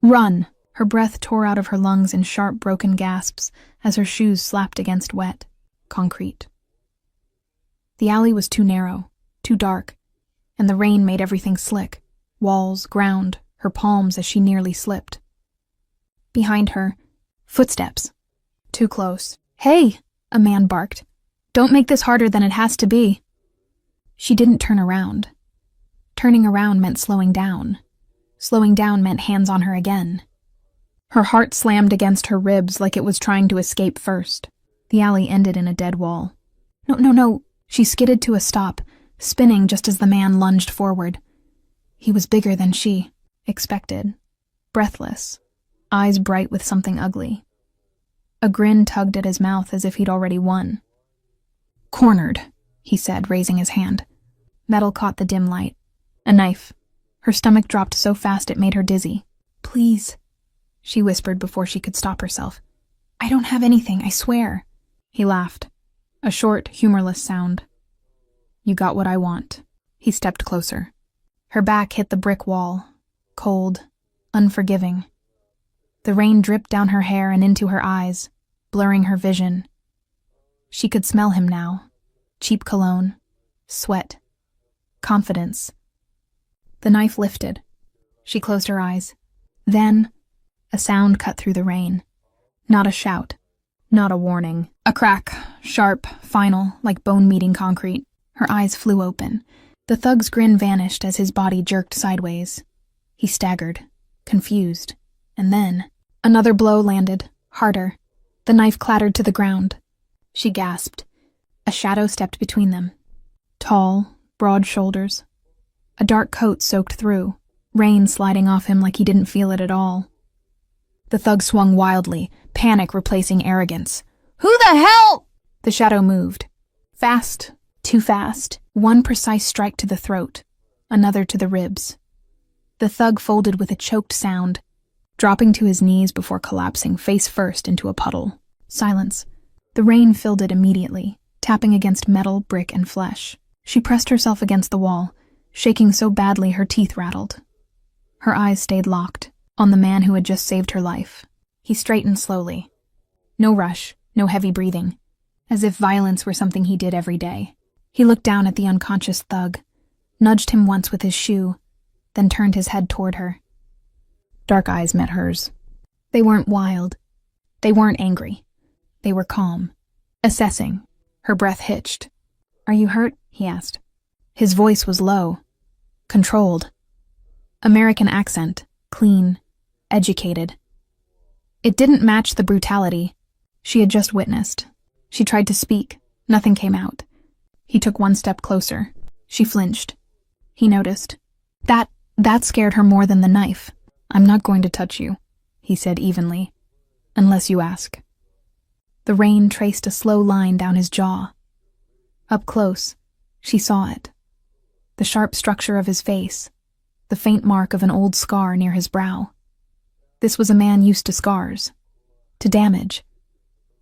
Run! Her breath tore out of her lungs in sharp, broken gasps as her shoes slapped against wet concrete. The alley was too narrow, too dark, and the rain made everything slick. Walls, ground, her palms as she nearly slipped. Behind her, footsteps. Too close. "Hey!" a man barked. "Don't make this harder than it has to be." She didn't turn around. Turning around meant slowing down. Slowing down meant hands on her again. Her heart slammed against her ribs like it was trying to escape first. The alley ended in a dead wall. No. She skidded to a stop, spinning just as the man lunged forward. He was bigger than she expected, breathless, eyes bright with something ugly. A grin tugged at his mouth as if he'd already won. "Cornered," he said, raising his hand. Metal caught the dim light. A knife. Her stomach dropped so fast it made her dizzy. "Please," she whispered before she could stop herself. "I don't have anything, I swear." He laughed. A short, humorless sound. "You got what I want." He stepped closer. Her back hit the brick wall. Cold, unforgiving. The rain dripped down her hair and into her eyes, blurring her vision. She could smell him now. Cheap cologne. Sweat. Confidence. The knife lifted. She closed her eyes. Then, a sound cut through the rain. Not a shout. Not a warning. A crack, sharp, final, like bone-meeting concrete. Her eyes flew open. The thug's grin vanished as his body jerked sideways. He staggered, confused. And then, another blow landed, harder. The knife clattered to the ground. She gasped. A shadow stepped between them. Tall, broad shoulders. A dark coat soaked through, rain sliding off him like he didn't feel it at all. The thug swung wildly, panic replacing arrogance. "Who the hell?" The shadow moved. Fast, too fast. One precise strike to the throat, another to the ribs. The thug folded with a choked sound, dropping to his knees before collapsing face first into a puddle. Silence. The rain filled it immediately, tapping against metal, brick, and flesh. She pressed herself against the wall, shaking so badly her teeth rattled. Her eyes stayed locked, on the man who had just saved her life. He straightened slowly. No rush, no heavy breathing, as if violence were something he did every day. He looked down at the unconscious thug, nudged him once with his shoe, then turned his head toward her. Dark eyes met hers. They weren't wild. They weren't angry. They were calm, assessing. Her breath hitched. "Are you hurt?" he asked. His voice was low, controlled. American accent, clean, educated. It didn't match the brutality she had just witnessed. She tried to speak. Nothing came out. He took one step closer. She flinched. He noticed. That scared her more than the knife. "I'm not going to touch you," he said evenly, "unless you ask." The rain traced a slow line down his jaw. Up close, she saw it. The sharp structure of his face, the faint mark of an old scar near his brow. This was a man used to scars, to damage.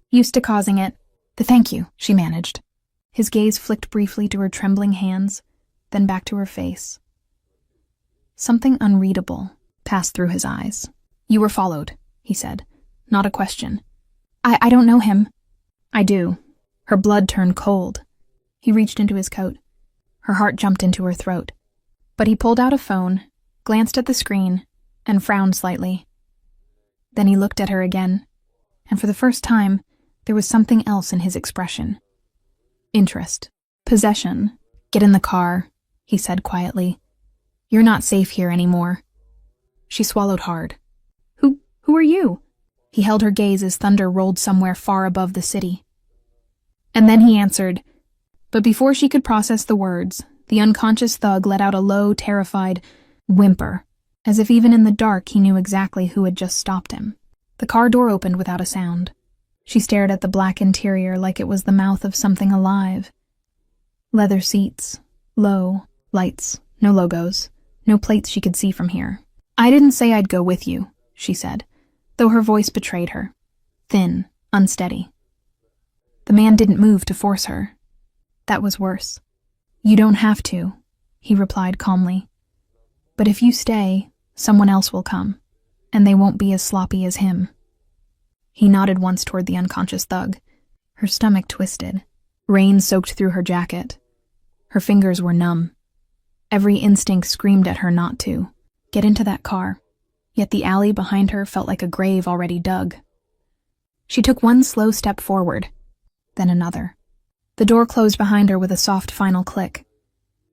Used to causing it. "Thank you," she managed. His gaze flicked briefly to her trembling hands, then back to her face. Something unreadable passed through his eyes. "You were followed," he said. Not a question. I don't know him." "I do." Her blood turned cold. He reached into his coat. Her heart jumped into her throat. But he pulled out a phone, glanced at the screen, and frowned slightly. Then he looked at her again, and for the first time, there was something else in his expression. Interest. Possession. "Get in the car," he said quietly. "You're not safe here anymore." She swallowed hard. Who are you?" He held her gaze as thunder rolled somewhere far above the city. And then he answered, but before she could process the words, the unconscious thug let out a low, terrified whimper, as if even in the dark he knew exactly who had just stopped him. The car door opened without a sound. She stared at the black interior like it was the mouth of something alive. Leather seats, low, lights, no logos, no plates she could see from here. "I didn't say I'd go with you," she said, though her voice betrayed her. Thin, unsteady. The man didn't move to force her. That was worse. "You don't have to," he replied calmly. "But if you stay, someone else will come. And they won't be as sloppy as him. He nodded once toward the unconscious thug. Her stomach twisted. Rain soaked through her jacket. Her fingers were numb. Every instinct screamed at her not to. Get into that car. Yet the alley behind her felt like a grave already dug. She took one slow step forward, then another. The door closed behind her with a soft final click.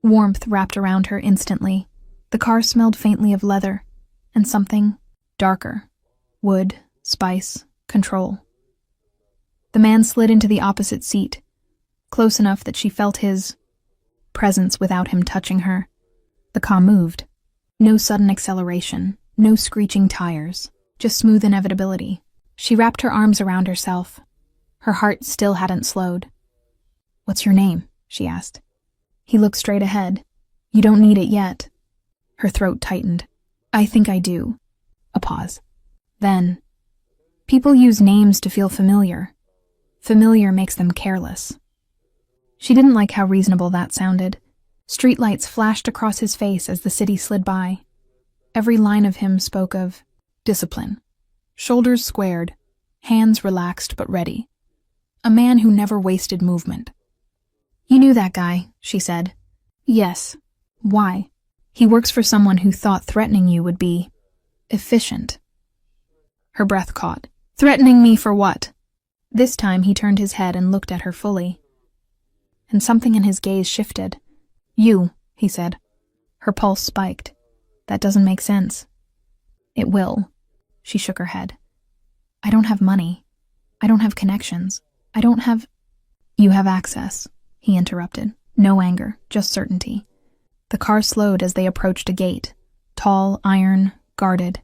Warmth wrapped around her instantly. The car smelled faintly of leather, and something darker. Wood, spice, control. The man slid into the opposite seat, close enough that she felt his presence without him touching her. The car moved. No sudden acceleration, no screeching tires, just smooth inevitability. She wrapped her arms around herself. Her heart still hadn't slowed. "What's your name?" she asked. He looked straight ahead. "You don't need it yet." Her throat tightened. "I think I do." A pause. Then, "People use names to feel familiar. Familiar makes them careless." She didn't like how reasonable that sounded. Streetlights flashed across his face as the city slid by. Every line of him spoke of discipline. Shoulders squared, hands relaxed but ready. A man who never wasted movement. "You knew that guy," she said. "Yes. Why?" "He works for someone who thought threatening you would be efficient." Her breath caught. "Threatening me for what?" This time he turned his head and looked at her fully. And something in his gaze shifted. "You," he said. Her pulse spiked. "That doesn't make sense." "It will." She shook her head. "I don't have money. I don't have connections. I don't have—" "You have access," he interrupted. No anger, just certainty. The car slowed as they approached a gate, tall, iron, guarded.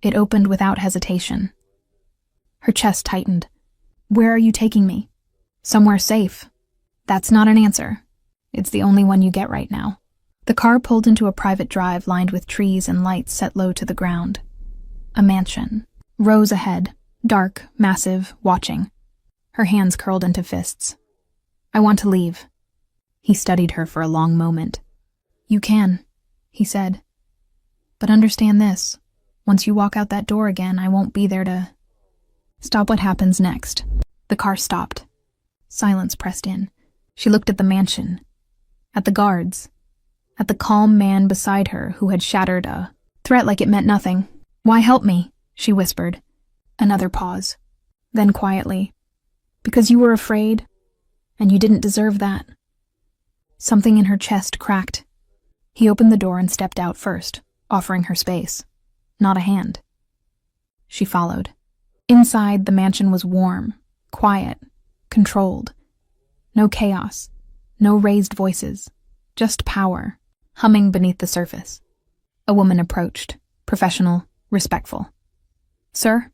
It opened without hesitation. Her chest tightened. "Where are you taking me?" "Somewhere safe." "That's not an answer. It's the only one you get right now." The car pulled into a private drive lined with trees and lights set low to the ground. A mansion. Rose ahead, dark, massive, watching. Her hands curled into fists. "I want to leave." He studied her for a long moment. "You can," he said. "But understand this. Once you walk out that door again, I won't be there to stop what happens next." The car stopped. Silence pressed in. She looked at the mansion, at the guards, at the calm man beside her who had shattered a threat like it meant nothing. "Why help me?" she whispered. Another pause. Then quietly, "Because you were afraid, and you didn't deserve that." Something in her chest cracked. He opened the door and stepped out first, offering her space, not a hand. She followed. Inside, the mansion was warm, quiet, controlled. No chaos, no raised voices, just power, humming beneath the surface. A woman approached, professional, respectful. "Sir?"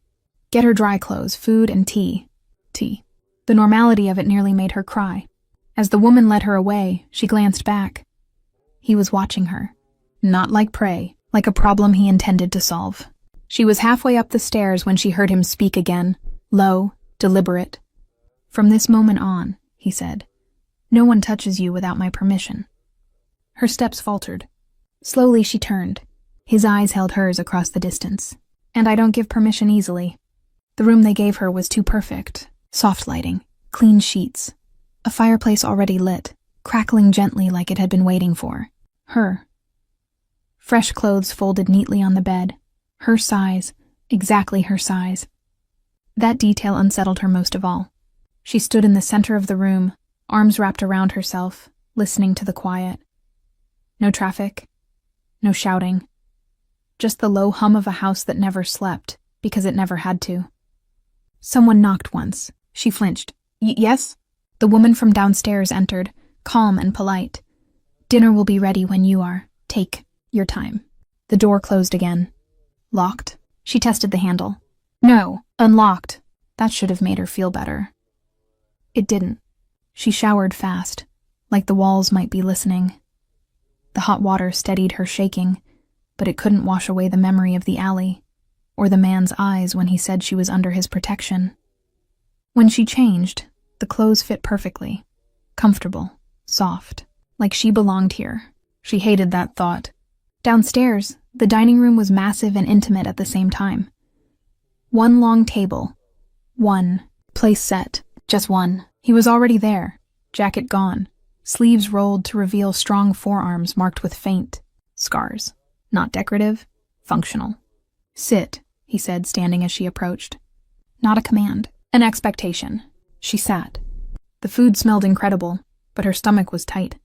"Get her dry clothes, food, and tea." Tea. The normality of it nearly made her cry. As the woman led her away, she glanced back. He was watching her, not like prey, like a problem he intended to solve. She was halfway up the stairs when she heard him speak again, low, deliberate. "From this moment on," he said, "no one touches you without my permission." Her steps faltered. Slowly she turned. His eyes held hers across the distance. "And I don't give permission easily." The room they gave her was too perfect. Soft lighting, clean sheets, a fireplace already lit, crackling gently like it had been waiting for her. Fresh clothes folded neatly on the bed, her size, exactly her size. That detail unsettled her most of all. She stood in the center of the room, arms wrapped around herself, listening to the quiet. No traffic, no shouting, just the low hum of a house that never slept, because it never had to. Someone knocked once. She flinched. "Yes?" The woman from downstairs entered, calm and polite. "Dinner will be ready when you are. Take your time." The door closed again. "Locked?" She tested the handle. "No, unlocked." That should have made her feel better. It didn't. She showered fast, like the walls might be listening. The hot water steadied her shaking, but it couldn't wash away the memory of the alley, or the man's eyes when he said she was under his protection. When she changed, the clothes fit perfectly, comfortable, soft, like she belonged here. She hated that thought. Downstairs, The dining room was massive and intimate at the same time. One long table. One place set. Just one. He was already there, jacket gone, sleeves rolled to reveal strong forearms marked with faint scars. Not decorative, functional. Sit, he said, standing as she approached. Not a command, an expectation. She sat. The food smelled incredible, but her stomach was tight.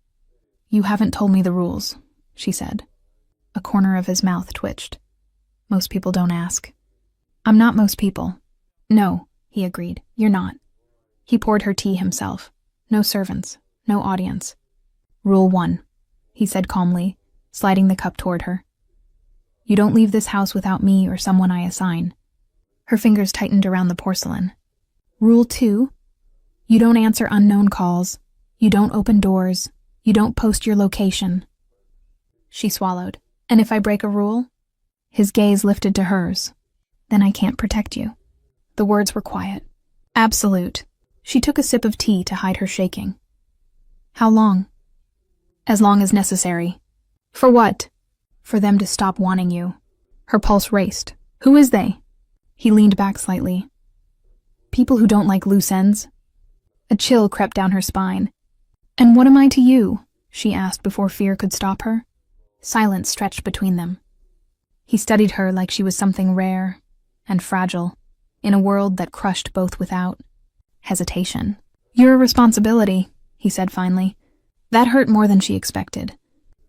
You haven't told me the rules, she said. A corner of his mouth twitched. Most people don't ask. I'm not most people. No, he agreed. You're not. He poured her tea himself. No servants, no audience. Rule 1, he said calmly, sliding the cup toward her. You don't leave this house without me or someone I assign. Her fingers tightened around the porcelain. Rule 2, you don't answer unknown calls. You don't open doors. You don't post your location. She swallowed. And if I break a rule? His gaze lifted to hers. Then I can't protect you. The words were quiet. Absolute. She took a sip of tea to hide her shaking. How long? As long as necessary. For what? For them to stop wanting you. Her pulse raced. Who is they? He leaned back slightly. People who don't like loose ends. A chill crept down her spine. And what am I to you? She asked before fear could stop her. Silence stretched between them. He studied her like she was something rare and fragile, in a world that crushed both without hesitation. You're a responsibility, he said finally. That hurt more than she expected.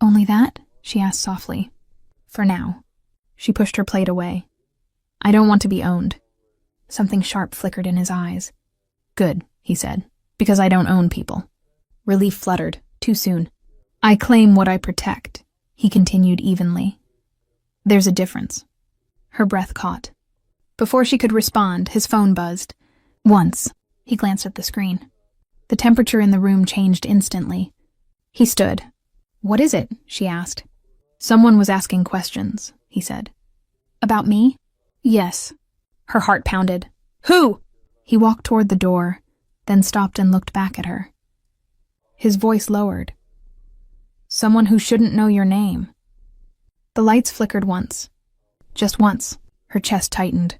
Only that? She asked softly. For now. She pushed her plate away. I don't want to be owned. Something sharp flickered in his eyes. Good, he said, because I don't own people. Relief fluttered, too soon. I claim what I protect, he continued evenly. There's a difference. Her breath caught. Before she could respond, his phone buzzed. Once, he glanced at the screen. The temperature in the room changed instantly. He stood. What is it? She asked. Someone was asking questions, he said. About me? Yes. Her heart pounded. Who? He walked toward the door, then stopped and looked back at her. His voice lowered. Someone who shouldn't know your name. The lights flickered once. Just once. Her chest tightened.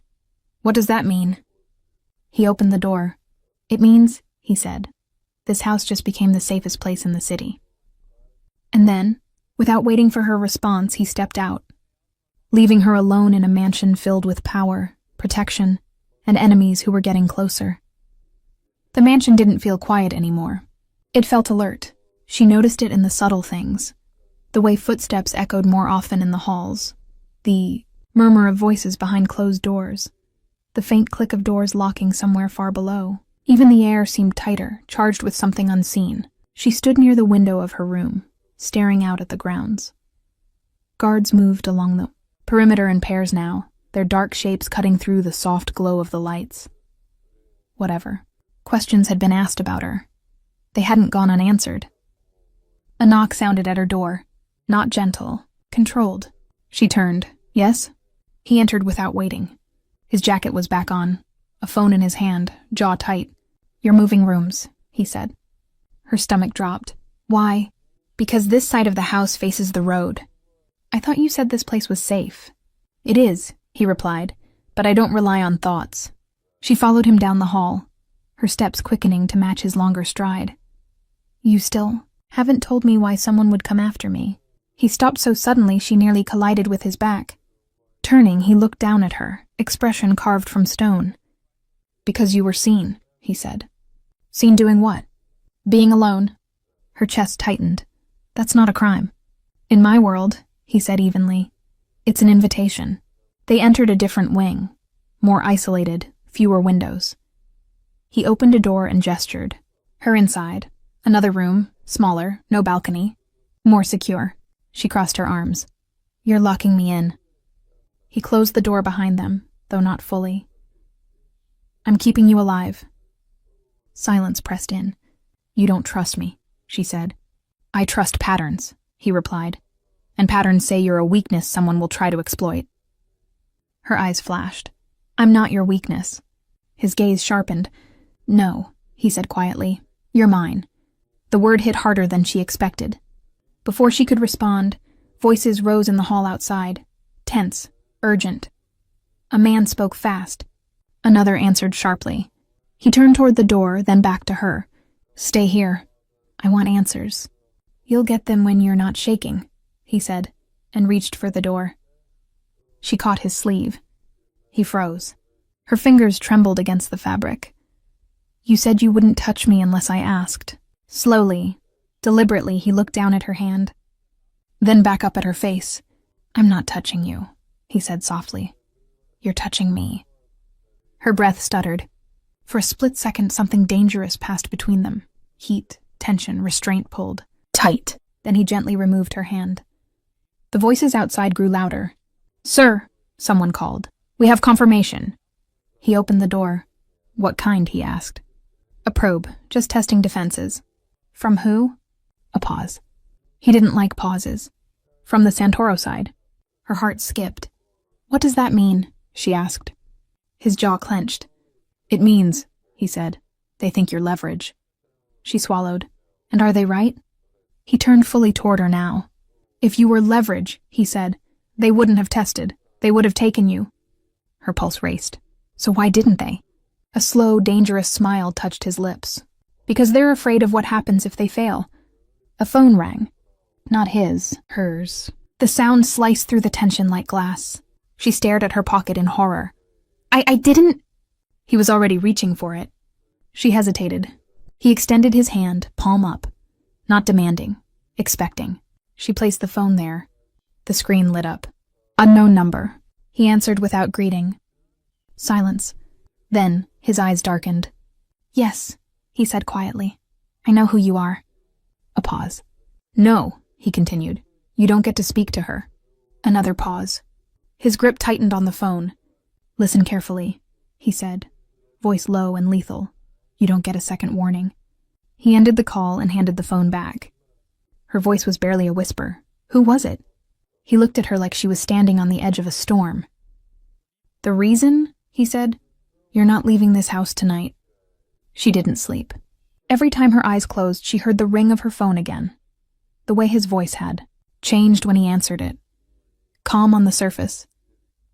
What does that mean? He opened the door. It means, he said, this house just became the safest place in the city. And then, without waiting for her response, he stepped out, leaving her alone in a mansion filled with power, protection, and enemies who were getting closer. The mansion didn't feel quiet anymore. It felt alert. She noticed it in the subtle things. The way footsteps echoed more often in the halls. The murmur of voices behind closed doors. The faint click of doors locking somewhere far below. Even the air seemed tighter, charged with something unseen. She stood near the window of her room, staring out at the grounds. Guards moved along the perimeter in pairs now, their dark shapes cutting through the soft glow of the lights. Whatever. Questions had been asked about her. They hadn't gone unanswered. A knock sounded at her door. Not gentle, controlled. She turned. Yes? He entered without waiting. His jacket was back on, a phone in his hand, jaw tight. You're moving rooms, he said. Her stomach dropped. Why? Because this side of the house faces the road. I thought you said this place was safe. It is, he replied, but I don't rely on thoughts. She followed him down the hall, her steps quickening to match his longer stride. You still haven't told me why someone would come after me. He stopped so suddenly she nearly collided with his back. Turning, he looked down at her, expression carved from stone. Because you were seen, he said. Seen doing what? Being alone. Her chest tightened. That's not a crime. In my world, he said evenly, it's an invitation. They entered a different wing, more isolated, fewer windows. He opened a door and gestured. Her inside. Another room, smaller, no balcony. More secure. She crossed her arms. You're locking me in. He closed the door behind them, though not fully. I'm keeping you alive. Silence pressed in. You don't trust me, she said. I trust patterns, he replied. And patterns say you're a weakness someone will try to exploit. Her eyes flashed. I'm not your weakness. His gaze sharpened. No, he said quietly. You're mine. The word hit harder than she expected. Before she could respond, voices rose in the hall outside. tense, urgent. A man spoke fast. Another answered sharply. He turned toward the door, then back to her. "Stay here. I want answers." "You'll get them when you're not shaking," he said, and reached for the door. She caught his sleeve. He froze. Her fingers trembled against the fabric. "You said you wouldn't touch me unless I asked." Slowly, deliberately, he looked down at her hand, then back up at her face. "I'm not touching you," he said softly. "You're touching me." Her breath stuttered. For a split second, something dangerous passed between them. Heat, tension, restraint pulled. Tight. Then he gently removed her hand. The voices outside grew louder. "Sir," someone called. "We have confirmation." He opened the door. "What kind?" he asked. "A probe, just testing defenses." "From who?" A pause. He didn't like pauses. "From the Santoro side." Her heart skipped. "What does that mean?" she asked. His jaw clenched. "It means," he said, "they think you're leverage." She swallowed. "And are they right?" He turned fully toward her now. "If you were leverage," he said, "they wouldn't have tested. They would have taken you." Her pulse raced. "So why didn't they?" A slow, dangerous smile touched his lips. "Because they're afraid of what happens if they fail." A phone rang. Not his, hers. The sound sliced through the tension like glass. She stared at her pocket in horror. I didn't..." He was already reaching for it. She hesitated. He extended his hand, palm up. Not demanding, expecting. She placed the phone there. The screen lit up. "Unknown number." He answered without greeting. Silence. Then his eyes darkened. "Yes," he said quietly. "I know who you are." A pause. "No," he continued. "You don't get to speak to her." Another pause. His grip tightened on the phone. "Listen carefully," he said, voice low and lethal. "You don't get a second warning." He ended the call and handed the phone back. Her voice was barely a whisper. Who was it? He looked at her like she was standing on the edge of a storm. "The reason?" he said. "You're not leaving this house tonight." She didn't sleep. Every time her eyes closed, she heard the ring of her phone again. The way his voice had changed when he answered it. Calm on the surface,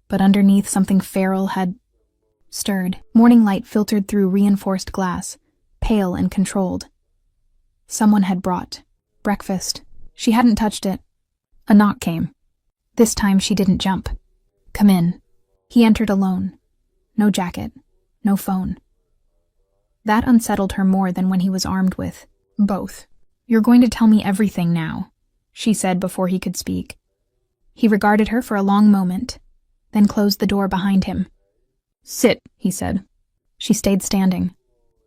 but underneath something feral had stirred. Morning light filtered through reinforced glass, pale and controlled. Someone had brought breakfast. She hadn't touched it. A knock came. This time she didn't jump. "Come in." He entered alone. No jacket, no phone. That unsettled her more than when he was armed with both. "You're going to tell me everything now," she said before he could speak. He regarded her for a long moment, then closed the door behind him. "Sit," he said. She stayed standing.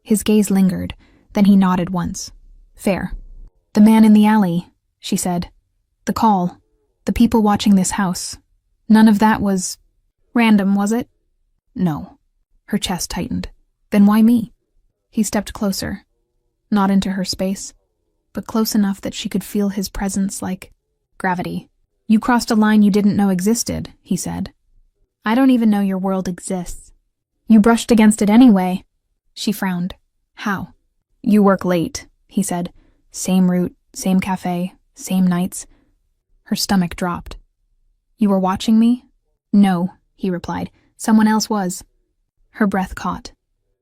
His gaze lingered, then he nodded once. "Fair." "The man in the alley," she said. "The call. The people watching this house. None of that was random, was it?" "No." Her chest tightened. "Then why me?" He stepped closer. Not into her space, but close enough that she could feel his presence like gravity. "You crossed a line you didn't know existed," he said. "I don't even know your world exists." "You brushed against it anyway." She frowned. "How?" "You work late," he said. "Same route, same cafe, same nights." Her stomach dropped. "You were watching me?" "No," he replied. "Someone else was." Her breath caught.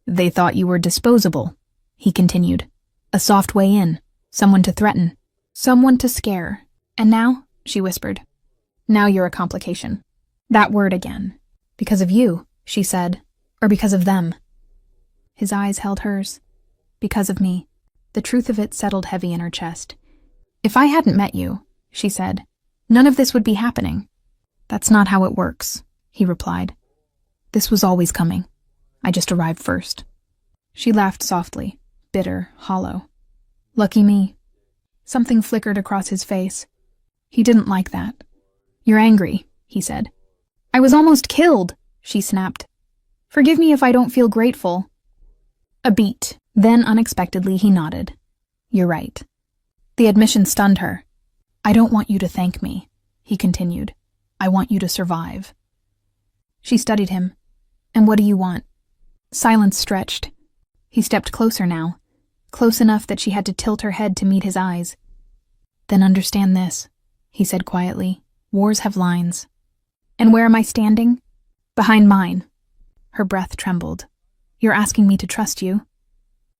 "They thought you were disposable," he continued. "A soft way in, someone to threaten, someone to scare. And now," she whispered, "now you're a complication." That word again. "Because of you," she said, "or because of them?" His eyes held hers. "Because of me." The truth of it settled heavy in her chest. "If I hadn't met you," she said, "none of this would be happening." "That's not how it works," he replied. "This was always coming. I just arrived first." She laughed softly, bitter, hollow. "Lucky me." Something flickered across his face. He didn't like that. "You're angry," he said. "I was almost killed," she snapped. "Forgive me if I don't feel grateful." A beat. Then, unexpectedly, he nodded. "You're right." The admission stunned her. "I don't want you to thank me," he continued. "I want you to survive." She studied him. "And what do you want?" Silence stretched. He stepped closer now, close enough that she had to tilt her head to meet his eyes. "Then understand this," he said quietly. "Wars have lines. And where am I standing? Behind mine. Her breath trembled. You're asking me to trust you?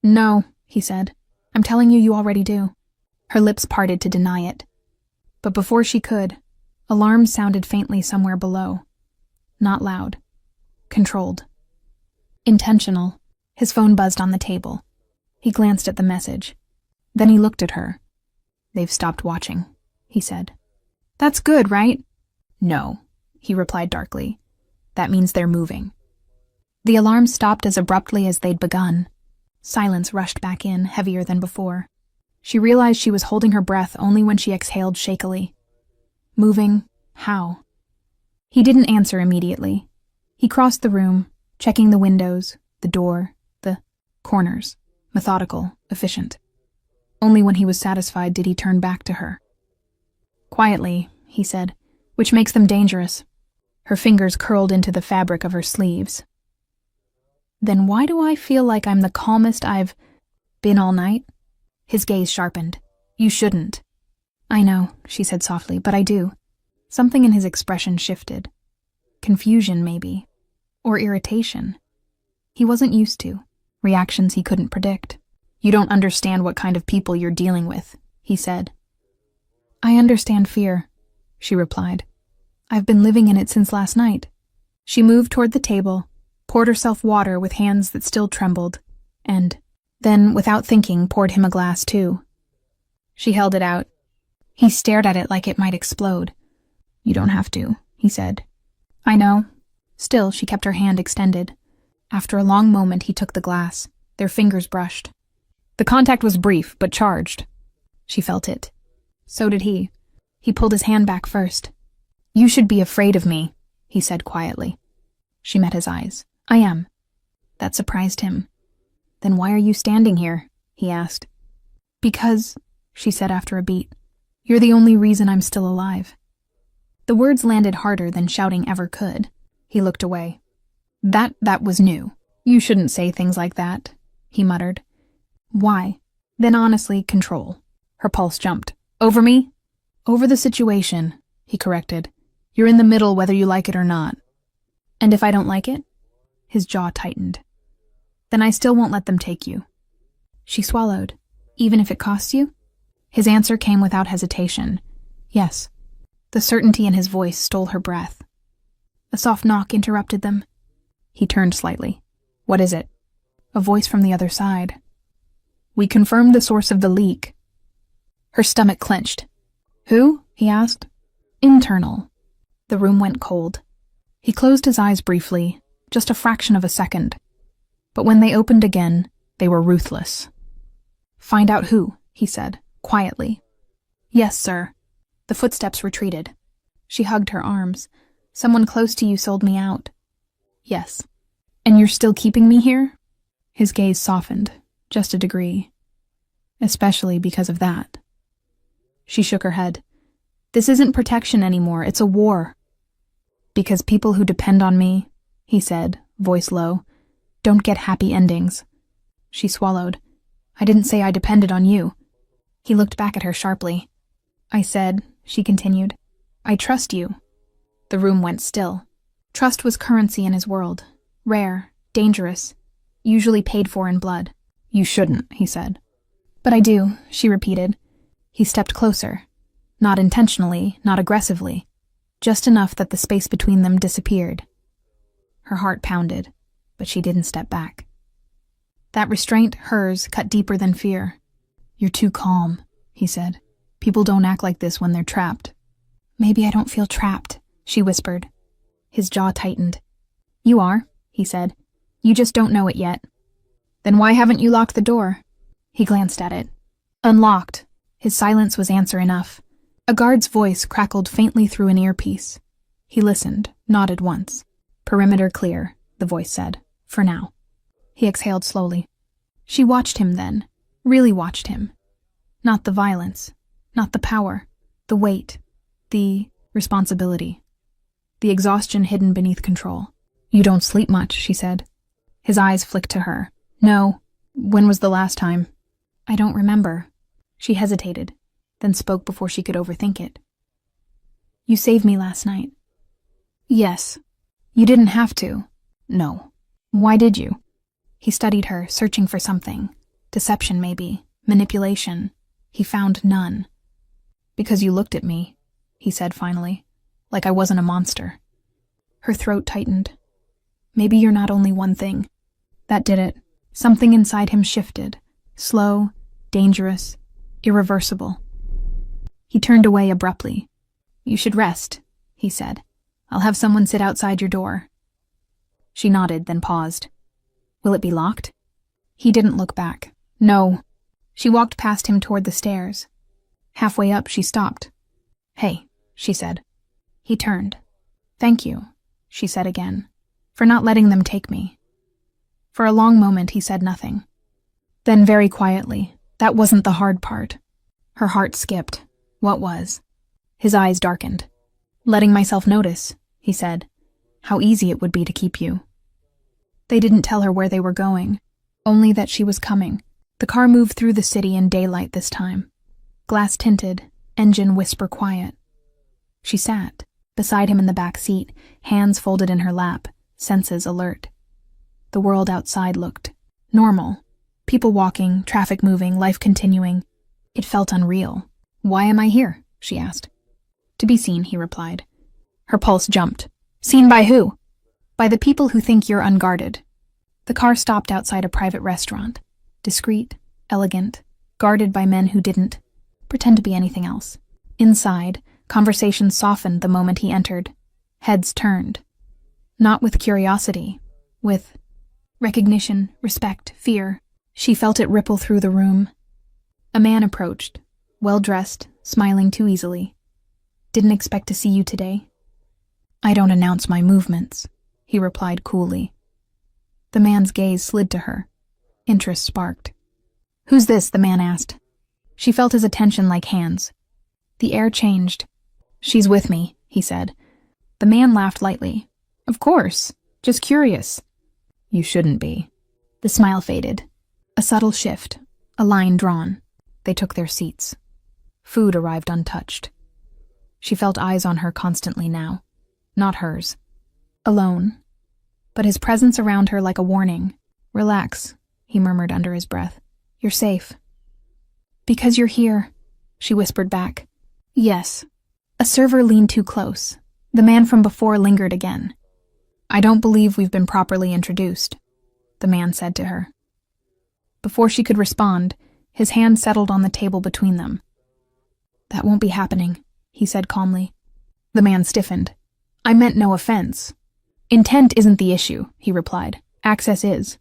No, he said. I'm telling you already do. Her lips parted to deny it. But before she could, alarms sounded faintly somewhere below. Not loud. Controlled. Intentional. His phone buzzed on the table. He glanced at the message. Then he looked at her. They've stopped watching, he said. That's good, right? No, he replied darkly. That means they're moving. The alarm stopped as abruptly as they'd begun. Silence rushed back in, heavier than before. She realized she was holding her breath only when she exhaled shakily. Moving? How? He didn't answer immediately. He crossed the room, checking the windows, the door, the corners. Methodical, efficient. Only when he was satisfied did he turn back to her. Quietly, he said, which makes them dangerous. Her fingers curled into the fabric of her sleeves. Then why do I feel like I'm the calmest I've been all night? His gaze sharpened. You shouldn't. I know, she said softly, but I do. Something in his expression shifted. Confusion, maybe. Or irritation. He wasn't used to. Reactions he couldn't predict. You don't understand what kind of people you're dealing with, he said. I understand fear, she replied. I've been living in it since last night. She moved toward the table, poured herself water with hands that still trembled, and then, without thinking, poured him a glass too. She held it out. He stared at it like it might explode. You don't have to, he said. I know. Still, she kept her hand extended. After a long moment, he took the glass. Their fingers brushed. The contact was brief, but charged. She felt it. So did he. He pulled his hand back first. You should be afraid of me, he said quietly. She met his eyes. I am. That surprised him. Then why are you standing here? He asked. Because, she said after a beat, you're the only reason I'm still alive. The words landed harder than shouting ever could. He looked away. That was new. You shouldn't say things like that, he muttered. Why? Then honestly, control. Her pulse jumped. Over me? Over the situation, he corrected. You're in the middle whether you like it or not. And if I don't like it? His jaw tightened. Then I still won't let them take you. She swallowed. Even if it costs you? His answer came without hesitation. Yes. The certainty in his voice stole her breath. A soft knock interrupted them. He turned slightly. What is it? A voice from the other side. We confirmed the source of the leak. Her stomach clenched. Who? He asked. Internal. The room went cold. He closed his eyes briefly, just a fraction of a second. But when they opened again, they were ruthless. Find out who, he said, quietly. Yes, sir. The footsteps retreated. She hugged her arms. Someone close to you sold me out. Yes. And you're still keeping me here? His gaze softened, just a degree. Especially because of that. She shook her head. This isn't protection anymore, it's a war. Because people who depend on me, he said, voice low, don't get happy endings. She swallowed. I didn't say I depended on you. He looked back at her sharply. I said, she continued, I trust you. The room went still. Trust was currency in his world. Rare, dangerous, usually paid for in blood. You shouldn't, he said. But I do, she repeated. He stepped closer. Not intentionally, not aggressively. Just enough that the space between them disappeared. Her heart pounded, but she didn't step back. That restraint, hers, cut deeper than fear. You're too calm, he said. People don't act like this when they're trapped. Maybe I don't feel trapped, she whispered. His jaw tightened. You are, he said. You just don't know it yet. Then why haven't you locked the door? He glanced at it. Unlocked. His silence was answer enough. A guard's voice crackled faintly through an earpiece. He listened, nodded once. Perimeter clear, the voice said. For now. He exhaled slowly. She watched him then. Really watched him. Not the violence. Not the power. The weight. The responsibility. The exhaustion hidden beneath control. You don't sleep much, she said. His eyes flicked to her. No. When was the last time? I don't remember. She hesitated, then spoke before she could overthink it. You saved me last night. Yes. You didn't have to. No. Why did you? He studied her, searching for something. Deception, maybe. Manipulation. He found none. Because you looked at me, he said finally, like I wasn't a monster. Her throat tightened. Maybe you're not only one thing. That did it. Something inside him shifted. Slow, dangerous, irreversible. He turned away abruptly. You should rest, he said. I'll have someone sit outside your door. She nodded, then paused. Will it be locked? He didn't look back. No. She walked past him toward the stairs. Halfway up, she stopped. Hey, she said. He turned. Thank you, she said again, for not letting them take me. For a long moment, he said nothing. Then very quietly, that wasn't the hard part. Her heart skipped. What was? His eyes darkened. Letting myself notice, he said, how easy it would be to keep you. They didn't tell her where they were going, only that she was coming. The car moved through the city in daylight this time. Glass tinted, engine whisper quiet. She sat, beside him in the back seat, hands folded in her lap, senses alert. The world outside looked normal. People walking, traffic moving, life continuing. It felt unreal. Why am I here? She asked. To be seen, he replied. Her pulse jumped. Seen by who? By the people who think you're unguarded. The car stopped outside a private restaurant. Discreet, elegant, guarded by men who didn't pretend to be anything else. Inside, conversation softened the moment he entered. Heads turned. Not with curiosity, with recognition, respect, fear. She felt it ripple through the room. A man approached, well-dressed, smiling too easily. Didn't expect to see you today. I don't announce my movements, he replied coolly. The man's gaze slid to her. Interest sparked. Who's this? The man asked. She felt his attention like hands. The air changed. She's with me, he said. The man laughed lightly. Of course, just curious. You shouldn't be. The smile faded. A subtle shift, a line drawn. They took their seats. Food arrived untouched. She felt eyes on her constantly now. Not hers. Alone. But his presence around her like a warning. Relax, he murmured under his breath. You're safe. Because you're here, she whispered back. Yes. A server leaned too close. The man from before lingered again. I don't believe we've been properly introduced, the man said to her. Before she could respond, his hand settled on the table between them. That won't be happening, he said calmly. The man stiffened. I meant no offense. Intent isn't the issue, he replied. Access is.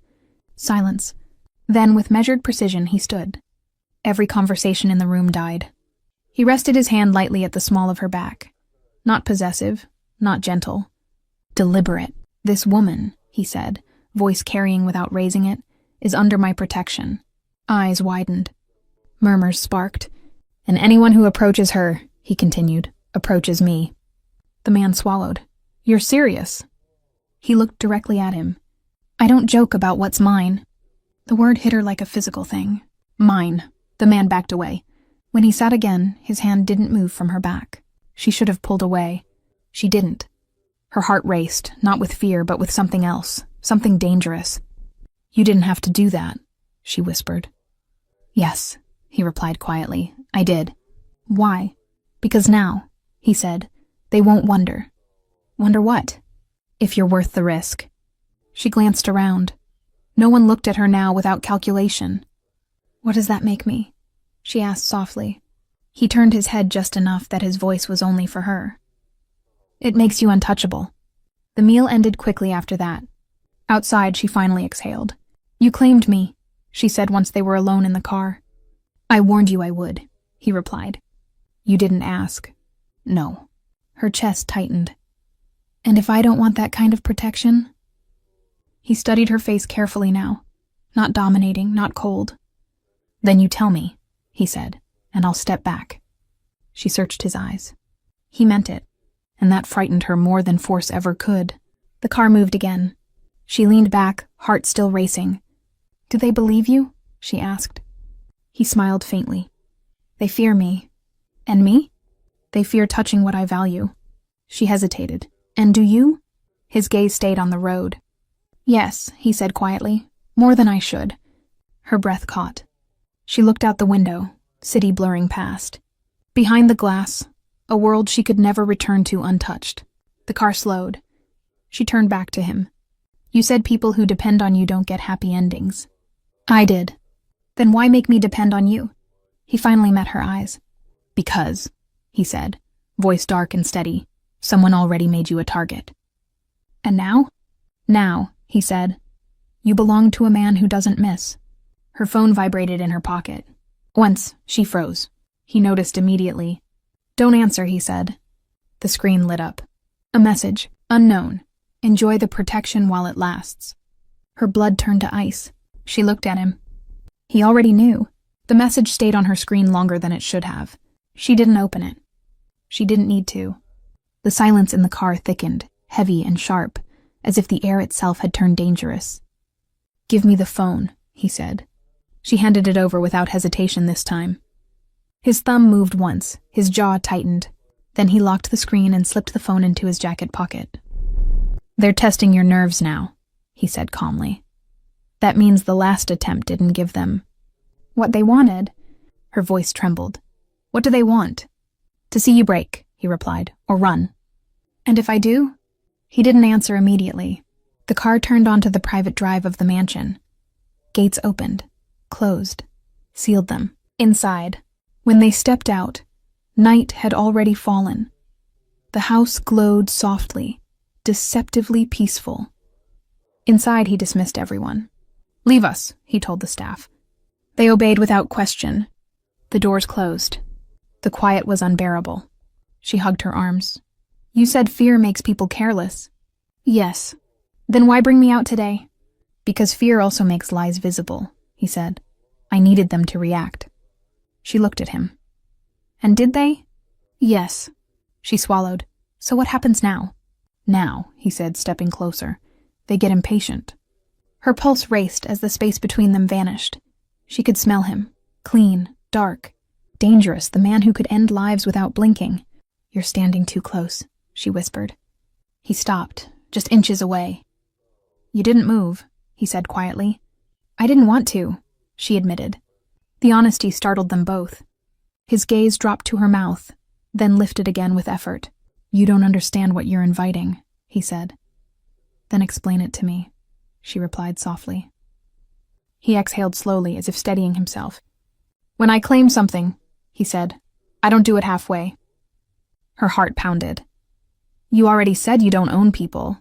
Silence. Then, with measured precision, he stood. Every conversation in the room died. He rested his hand lightly at the small of her back. Not possessive, not gentle. Deliberate. This woman, he said, voice carrying without raising it, is under my protection. Eyes widened. Murmurs sparked. And anyone who approaches her, he continued, approaches me. The man swallowed. You're serious? He looked directly at him. I don't joke about what's mine. The word hit her like a physical thing. Mine. The man backed away. When he sat again, his hand didn't move from her back. She should have pulled away. She didn't. Her heart raced, not with fear, but with something else, something dangerous. You didn't have to do that, she whispered. Yes, he replied quietly. I did. Why? Because now, he said, they won't wonder. Wonder what? If you're worth the risk. She glanced around. No one looked at her now without calculation. What does that make me? She asked softly. He turned his head just enough that his voice was only for her. It makes you untouchable. The meal ended quickly after that. Outside, she finally exhaled. You claimed me, she said once they were alone in the car. I warned you I would, he replied. You didn't ask. No. Her chest tightened. And if I don't want that kind of protection? He studied her face carefully now. Not dominating, not cold. Then you tell me, he said, and I'll step back. She searched his eyes. He meant it, and that frightened her more than force ever could. The car moved again. She leaned back, heart still racing. Do they believe you? She asked. He smiled faintly. They fear me. And me? They fear touching what I value. She hesitated. And do you? His gaze stayed on the road. Yes, he said quietly. More than I should. Her breath caught. She looked out the window, city blurring past. Behind the glass, a world she could never return to untouched. The car slowed. She turned back to him. You said people who depend on you don't get happy endings. I did. Then why make me depend on you? He finally met her eyes. Because, he said, voice dark and steady, someone already made you a target. And now? Now, he said. You belong to a man who doesn't miss. Her phone vibrated in her pocket. Once, she froze. He noticed immediately. Don't answer, he said. The screen lit up. A message, unknown. Enjoy the protection while it lasts. Her blood turned to ice. She looked at him. He already knew. The message stayed on her screen longer than it should have. She didn't open it. She didn't need to. The silence in the car thickened, heavy and sharp, as if the air itself had turned dangerous. Give me the phone, he said. She handed it over without hesitation this time. His thumb moved once, his jaw tightened. Then he locked the screen and slipped the phone into his jacket pocket. They're testing your nerves now, he said calmly. That means the last attempt didn't give them what they wanted. Her voice trembled. What do they want? To see you break, he replied, or run. And if I do? He didn't answer immediately. The car turned onto the private drive of the mansion. Gates opened, closed, sealed them. Inside, when they stepped out, night had already fallen. The house glowed softly, deceptively peaceful. Inside, he dismissed everyone. Leave us, he told the staff. They obeyed without question. The doors closed. The quiet was unbearable. She hugged her arms. You said fear makes people careless. Yes. Then why bring me out today? Because fear also makes lies visible, he said. I needed them to react. She looked at him. And did they? Yes. She swallowed. So what happens now? Now, he said, stepping closer. They get impatient. Her pulse raced as the space between them vanished. She could smell him. Clean, dark, dangerous, the man who could end lives without blinking. You're standing too close, she whispered. He stopped, just inches away. You didn't move, he said quietly. I didn't want to, she admitted. The honesty startled them both. His gaze dropped to her mouth, then lifted again with effort. You don't understand what you're inviting, he said. Then explain it to me, she replied softly. He exhaled slowly, as if steadying himself. When I claim something, he said, I don't do it halfway. Her heart pounded. You already said you don't own people.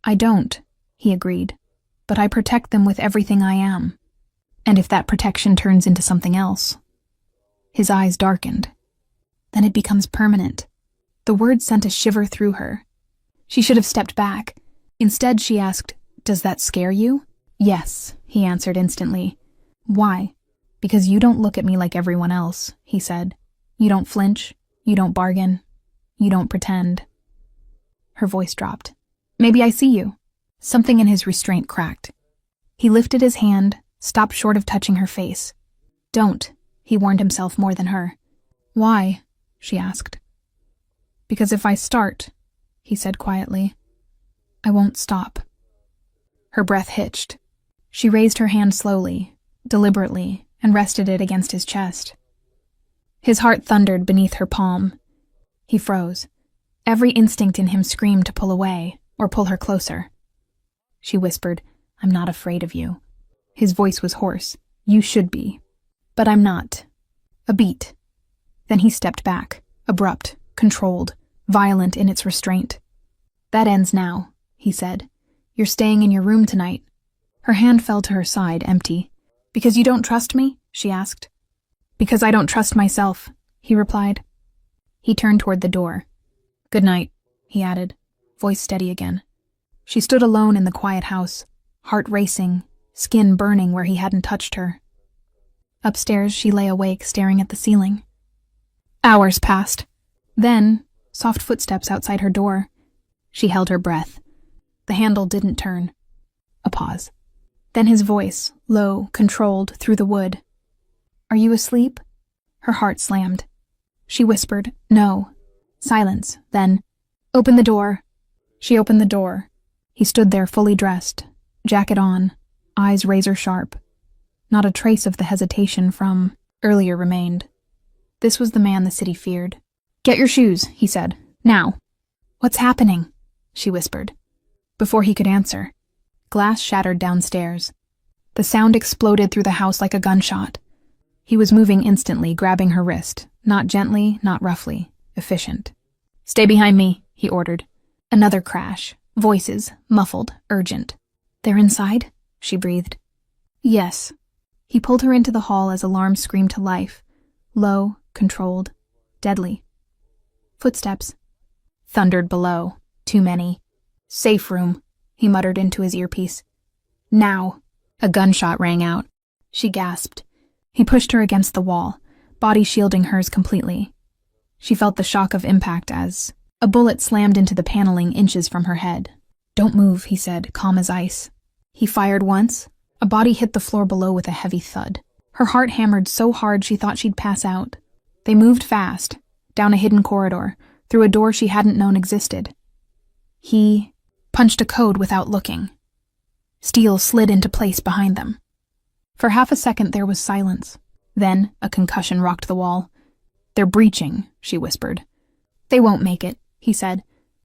I don't, he agreed, but I protect them with everything I am. And if that protection turns into something else. His eyes darkened. Then it becomes permanent. The word sent a shiver through her. She should have stepped back. Instead, she asked, Does that scare you? Yes, he answered instantly. Why? Because you don't look at me like everyone else, he said. You don't flinch. You don't bargain. You don't pretend. Her voice dropped. Maybe I see you. Something in his restraint cracked. He lifted his hand, stopped short of touching her face. Don't, he warned himself more than her. Why? She asked. Because if I start, he said quietly, I won't stop. Her breath hitched. She raised her hand slowly, deliberately, and rested it against his chest. His heart thundered beneath her palm. He froze. Every instinct in him screamed to pull away, or pull her closer. She whispered, I'm not afraid of you. His voice was hoarse. You should be. But I'm not. A beat. Then he stepped back, abrupt, controlled, violent in its restraint. That ends now, he said. You're staying in your room tonight. Her hand fell to her side, empty. Because you don't trust me? She asked. Because I don't trust myself, he replied. He turned toward the door. Good night, he added, voice steady again. She stood alone in the quiet house, heart racing, skin burning where he hadn't touched her. Upstairs, she lay awake, staring at the ceiling. Hours passed. Then, soft footsteps outside her door. She held her breath. The handle didn't turn. A pause. Then his voice, low, controlled, through the wood. Are you asleep? Her heart slammed. She whispered, No. Silence, then, Open the door. She opened the door. He stood there fully dressed, jacket on, eyes razor sharp. Not a trace of the hesitation from earlier remained. This was the man the city feared. "Get your shoes," he said. "Now." "What's happening?" she whispered. Before he could answer, glass shattered downstairs. The sound exploded through the house like a gunshot. He was moving instantly, grabbing her wrist. Not gently, not roughly. Efficient. "Stay behind me," he ordered. Another crash. Voices, muffled, urgent. "They're inside?" she breathed. "Yes." He pulled her into the hall as alarms screamed to life. Low, controlled, deadly. Footsteps. Thundered below. Too many. "Safe room," he muttered into his earpiece. "Now." A gunshot rang out. She gasped. He pushed her against the wall, body shielding hers completely. She felt the shock of impact as a bullet slammed into the paneling inches from her head. "Don't move," he said, calm as ice. He fired once. A body hit the floor below with a heavy thud. Her heart hammered so hard she thought she'd pass out. They moved fast, down a hidden corridor, through a door she hadn't known existed. He punched a code without looking. Steel slid into place behind them. For half a second there was silence. Then a concussion rocked the wall. "They're breaching," she whispered. "They won't make it," he said.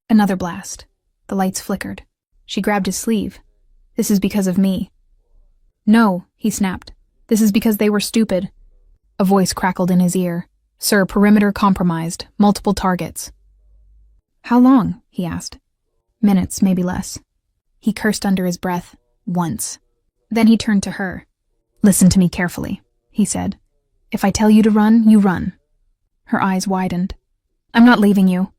Another blast. The lights flickered. She grabbed his sleeve. "This is because of me." "No," he snapped. "This is because they were stupid." A voice crackled in his ear. "Sir, perimeter compromised. Multiple targets." "How long?" he asked. "Minutes, maybe less." He cursed under his breath. Once. Then he turned to her. "Listen to me carefully," he said. "If I tell you to run, you run." Her eyes widened. "I'm not leaving you."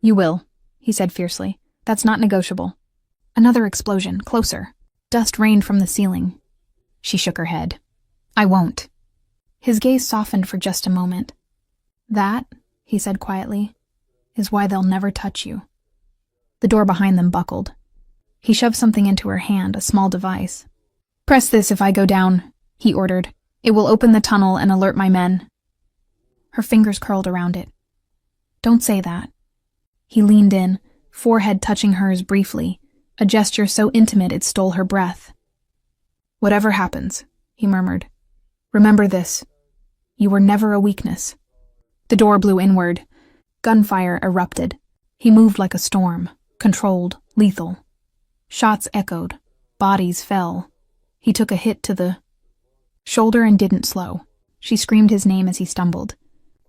"You will," he said fiercely. "That's not negotiable." Another explosion, closer. Dust rained from the ceiling. She shook her head. "I won't." His gaze softened for just a moment. "That," he said quietly, "is why they'll never touch you." The door behind them buckled. He shoved something into her hand, a small device. "Press this if I go down," he ordered. "It will open the tunnel and alert my men." Her fingers curled around it. "Don't say that." He leaned in, forehead touching hers briefly, a gesture so intimate it stole her breath. "Whatever happens," he murmured, "remember this. You were never a weakness." The door blew inward. Gunfire erupted. He moved like a storm, controlled, lethal. Shots echoed. Bodies fell. He took a hit to the shoulder and didn't slow. She screamed his name as he stumbled,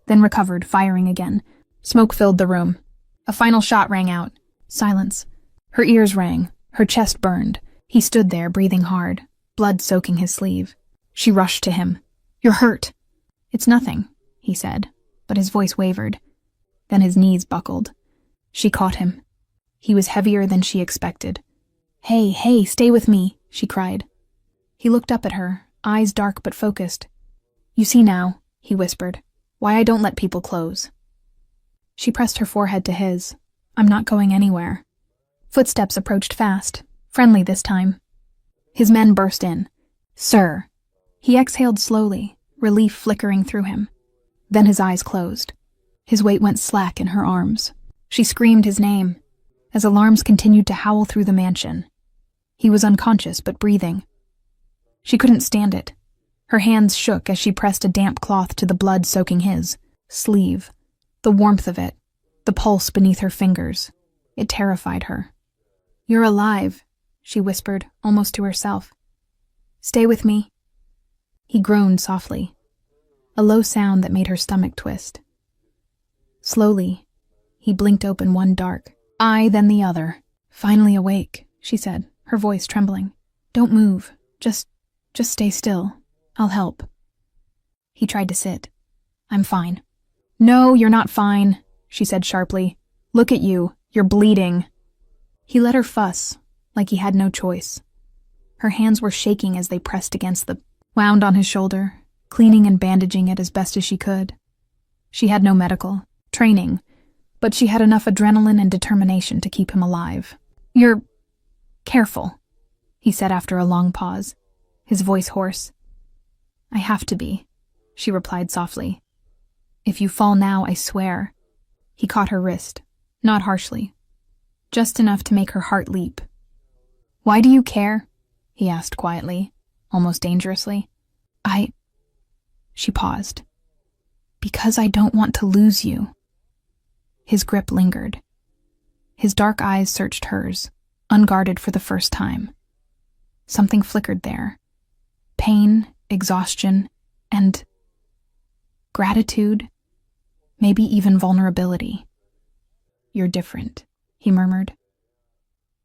then recovered, firing again. Smoke filled the room. A final shot rang out. Silence. Her ears rang. Her chest burned. He stood there, breathing hard, blood soaking his sleeve. She rushed to him. "You're hurt." "It's nothing," he said, but his voice wavered. Then his knees buckled. She caught him. He was heavier than she expected. Hey, stay with me," she cried. He looked up at her, eyes dark but focused. "You see now," he whispered, "why I don't let people close." She pressed her forehead to his. "I'm not going anywhere." Footsteps approached fast, friendly this time. His men burst in. "Sir." He exhaled slowly, relief flickering through him. Then his eyes closed. His weight went slack in her arms. She screamed his name, as alarms continued to howl through the mansion. He was unconscious but breathing. She couldn't stand it. Her hands shook as she pressed a damp cloth to the blood soaking his sleeve. The warmth of it, the pulse beneath her fingers. It terrified her. "You're alive," she whispered, almost to herself. "Stay with me." He groaned softly, a low sound that made her stomach twist. Slowly, he blinked open one dark eye, then the other. "Finally awake," she said, her voice trembling. "Don't move. Just stay still. I'll help." He tried to sit. "I'm fine." "No, you're not fine," she said sharply. "Look at you. You're bleeding." He let her fuss, like he had no choice. Her hands were shaking as they pressed against the wound on his shoulder, cleaning and bandaging it as best as she could. She had no medical training, but she had enough adrenaline and determination to keep him alive. "You're careful," he said after a long pause, his voice hoarse. "I have to be," she replied softly. "If you fall now, I swear." He caught her wrist, not harshly, just enough to make her heart leap. "Why do you care?" he asked quietly, almost dangerously. She paused. "Because I don't want to lose you." His grip lingered. His dark eyes searched hers, unguarded for the first time. Something flickered there. Pain, exhaustion, and gratitude, maybe even vulnerability. "You're different," he murmured.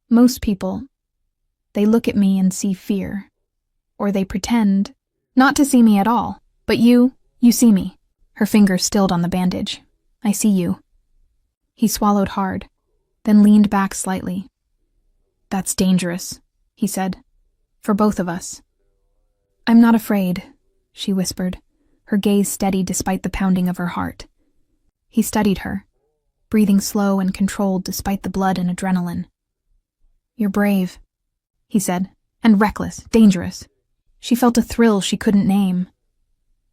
"Most people, they look at me and see fear, or they pretend not to see me at all, but you see me." Her fingers stilled on the bandage. "I see you." He swallowed hard, then leaned back slightly. "That's dangerous," he said, "for both of us." "I'm not afraid," she whispered, her gaze steady despite the pounding of her heart. He studied her, breathing slow and controlled despite the blood and adrenaline. "You're brave," he said, "and reckless, dangerous." She felt a thrill she couldn't name.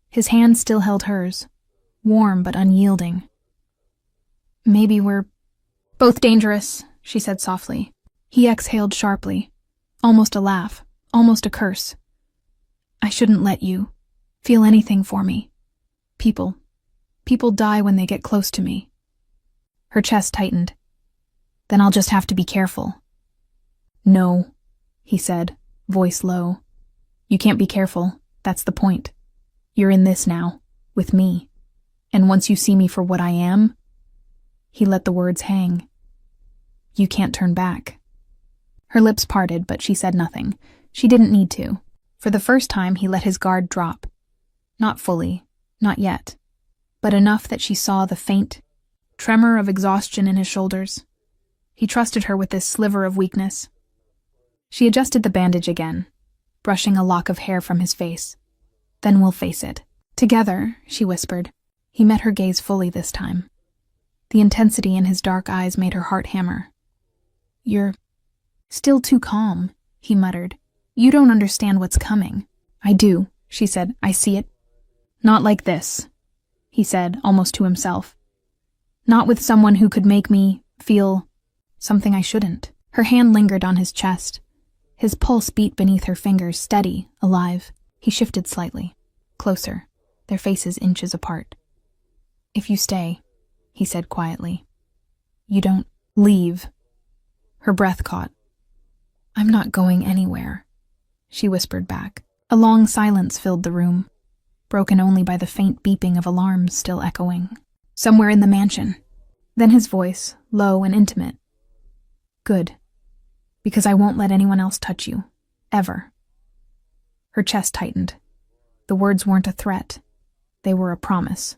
His hand still held hers, warm but unyielding. "Maybe we're both dangerous," she said softly. He exhaled sharply, almost a laugh, almost a curse. "I shouldn't let you feel anything for me. People die when they get close to me." Her chest tightened. "Then I'll just have to be careful." "No," he said, voice low. "You can't be careful, that's the point. You're in this now, with me. And once you see me for what I am," he let the words hang, "you can't turn back." Her lips parted, but she said nothing. She didn't need to. For the first time, he let his guard drop. Not fully, not yet, but enough that she saw the faint tremor of exhaustion in his shoulders. He trusted her with this sliver of weakness. She adjusted the bandage again, brushing a lock of hair from his face. "Then we'll face it. Together," she whispered. He met her gaze fully this time. The intensity in his dark eyes made her heart hammer. "You're still too calm," he muttered. "You don't understand what's coming." "I do," she said. "I see it." "Not like this," he said, almost to himself. "Not with someone who could make me feel something I shouldn't." Her hand lingered on his chest. His pulse beat beneath her fingers, steady, alive. He shifted slightly, closer, their faces inches apart. "If you stay," he said quietly. "You don't leave." Her breath caught. "I'm not going anywhere," she whispered back. A long silence filled the room, broken only by the faint beeping of alarms still echoing. "Somewhere in the mansion." Then his voice, low and intimate. "Good. Because I won't let anyone else touch you. Ever." Her chest tightened. The words weren't a threat. They were a promise.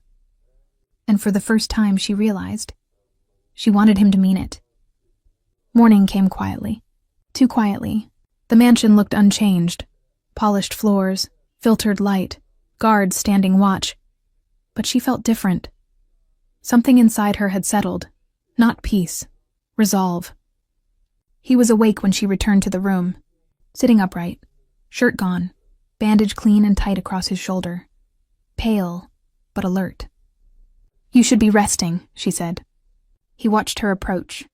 And for the first time she realized she wanted him to mean it. Morning came quietly. Too quietly. The mansion looked unchanged. Polished floors, filtered light, guards standing watch. But she felt different. Something inside her had settled. Not peace. Resolve. He was awake when she returned to the room, sitting upright, shirt gone, bandage clean and tight across his shoulder. Pale, but alert. "You should be resting," she said. He watched her approach.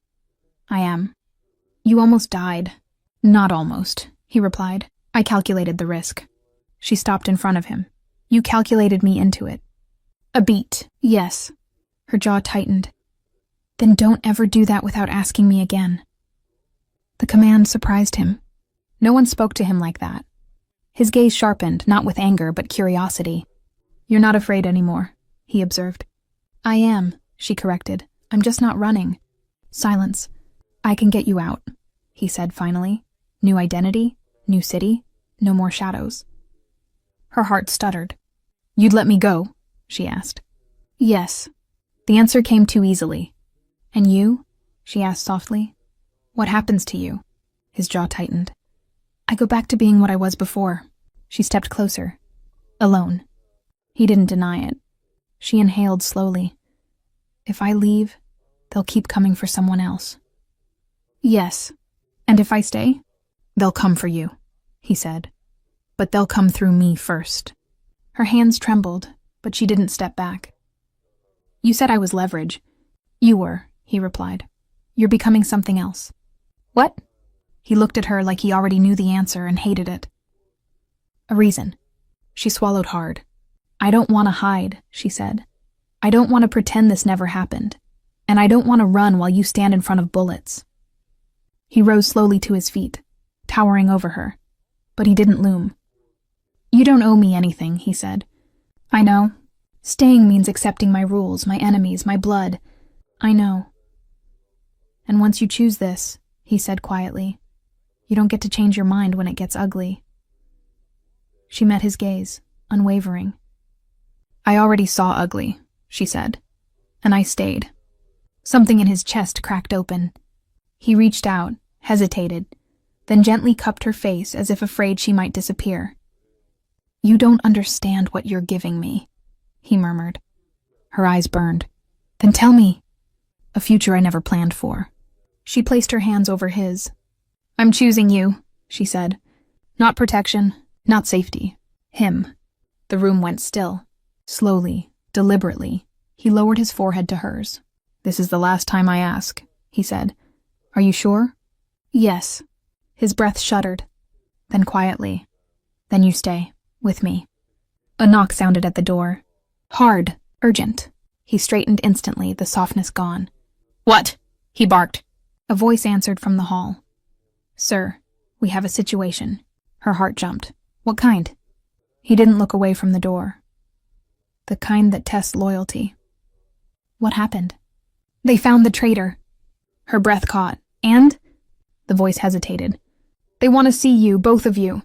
"I am." "You almost died." "Not almost," he replied. "I calculated the risk." She stopped in front of him. "You calculated me into it." "A beat." "Yes." Her jaw tightened. "Then don't ever do that without asking me again." The command surprised him. No one spoke to him like that. His gaze sharpened, not with anger, but curiosity. "You're not afraid anymore," he observed. "I am," she corrected. "I'm just not running." Silence. "I can get you out," he said finally. New identity, new city, no more shadows. Her heart stuttered. "You'd let me go?" she asked. "Yes." The answer came too easily. "And you?" she asked softly. "What happens to you?" His jaw tightened. "I go back to being what I was before." She stepped closer. "Alone." He didn't deny it. She inhaled slowly. "If I leave, they'll keep coming for someone else." "Yes. And if I stay?" "They'll come for you," he said. "But they'll come through me first." Her hands trembled, but she didn't step back. "You said I was leverage." "You were," he replied. You're becoming something else. What? He looked at her like he already knew the answer and hated it. A reason. She swallowed hard. I don't want to hide, she said. I don't want to pretend this never happened. And I don't want to run while you stand in front of bullets. He rose slowly to his feet, towering over her. But he didn't loom. You don't owe me anything, he said. I know. Staying means accepting my rules, my enemies, my blood. I know. And once you choose this, he said quietly, you don't get to change your mind when it gets ugly. She met his gaze, unwavering. I already saw ugly, she said, and I stayed. Something in his chest cracked open. He reached out, hesitated, then gently cupped her face as if afraid she might disappear. You don't understand what you're giving me, he murmured. Her eyes burned. Then tell me. A future I never planned for. She placed her hands over his. I'm choosing you, she said. Not protection, not safety. Him. The room went still. Slowly, deliberately, he lowered his forehead to hers. This is the last time I ask, he said. Are you sure? Yes. His breath shuddered. Then quietly. Then you stay, with me. A knock sounded at the door. Hard, urgent. He straightened instantly, the softness gone. What? He barked. A voice answered from the hall. Sir, we have a situation. Her heart jumped. What kind? He didn't look away from the door. The kind that tests loyalty. What happened? They found the traitor. Her breath caught. And? The voice hesitated. They want to see you, both of you.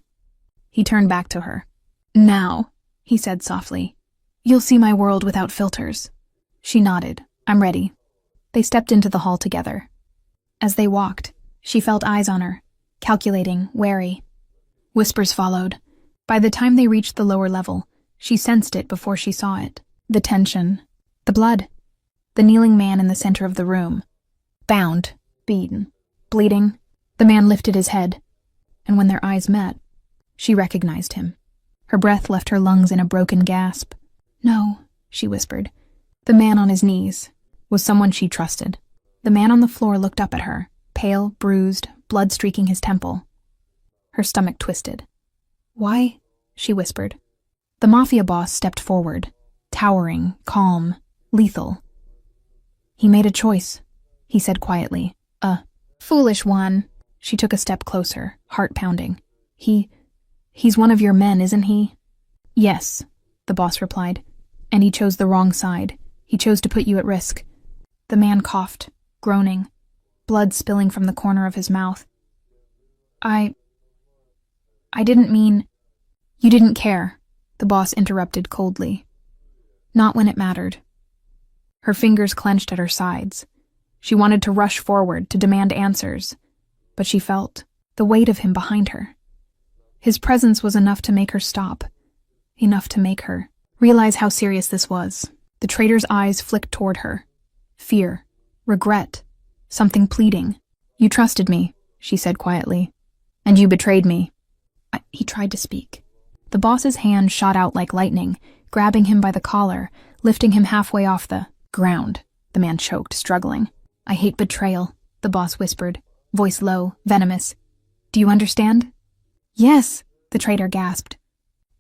He turned back to her. Now, he said softly. You'll see my world without filters. She nodded. I'm ready. They stepped into the hall together. As they walked, she felt eyes on her, calculating, wary. Whispers followed. By the time they reached the lower level, she sensed it before she saw it. The tension. The blood. The kneeling man in the center of the room. Bound. Beaten. Bleeding. The man lifted his head. And when their eyes met, she recognized him. Her breath left her lungs in a broken gasp. No, she whispered. The man on his knees was someone she trusted. The man on the floor looked up at her, pale, bruised, blood streaking his temple. Her stomach twisted. Why? She whispered. The mafia boss stepped forward, towering, calm, lethal. He made a choice, he said quietly. A foolish one. She took a step closer, heart pounding. He's one of your men, isn't he? Yes, the boss replied. And he chose the wrong side. He chose to put you at risk. The man coughed, groaning, blood spilling from the corner of his mouth. I didn't mean... You didn't care, the boss interrupted coldly. Not when it mattered. Her fingers clenched at her sides. She wanted to rush forward to demand answers, but she felt the weight of him behind her. His presence was enough to make her stop, enough to make her realize how serious this was. The traitor's eyes flicked toward her. Fear, regret, something pleading. You trusted me, she said quietly. And you betrayed me. He tried to speak. The boss's hand shot out like lightning, grabbing him by the collar, lifting him halfway off the ground. The man choked, struggling. I hate betrayal, the boss whispered, voice low, venomous. Do you understand? Yes, the traitor gasped.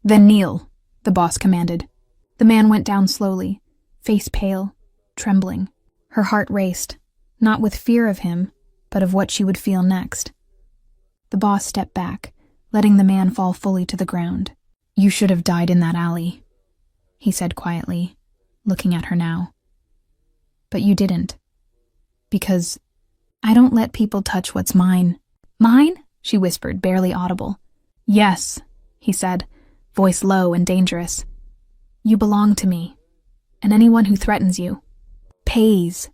Then kneel, the boss commanded. The man went down slowly, face pale, trembling. Her heart raced, not with fear of him, but of what she would feel next. The boss stepped back, letting the man fall fully to the ground. You should have died in that alley, he said quietly, looking at her now. But you didn't. Because I don't let people touch what's mine. Mine? She whispered, barely audible. Yes, he said, voice low and dangerous. You belong to me, and anyone who threatens you pays.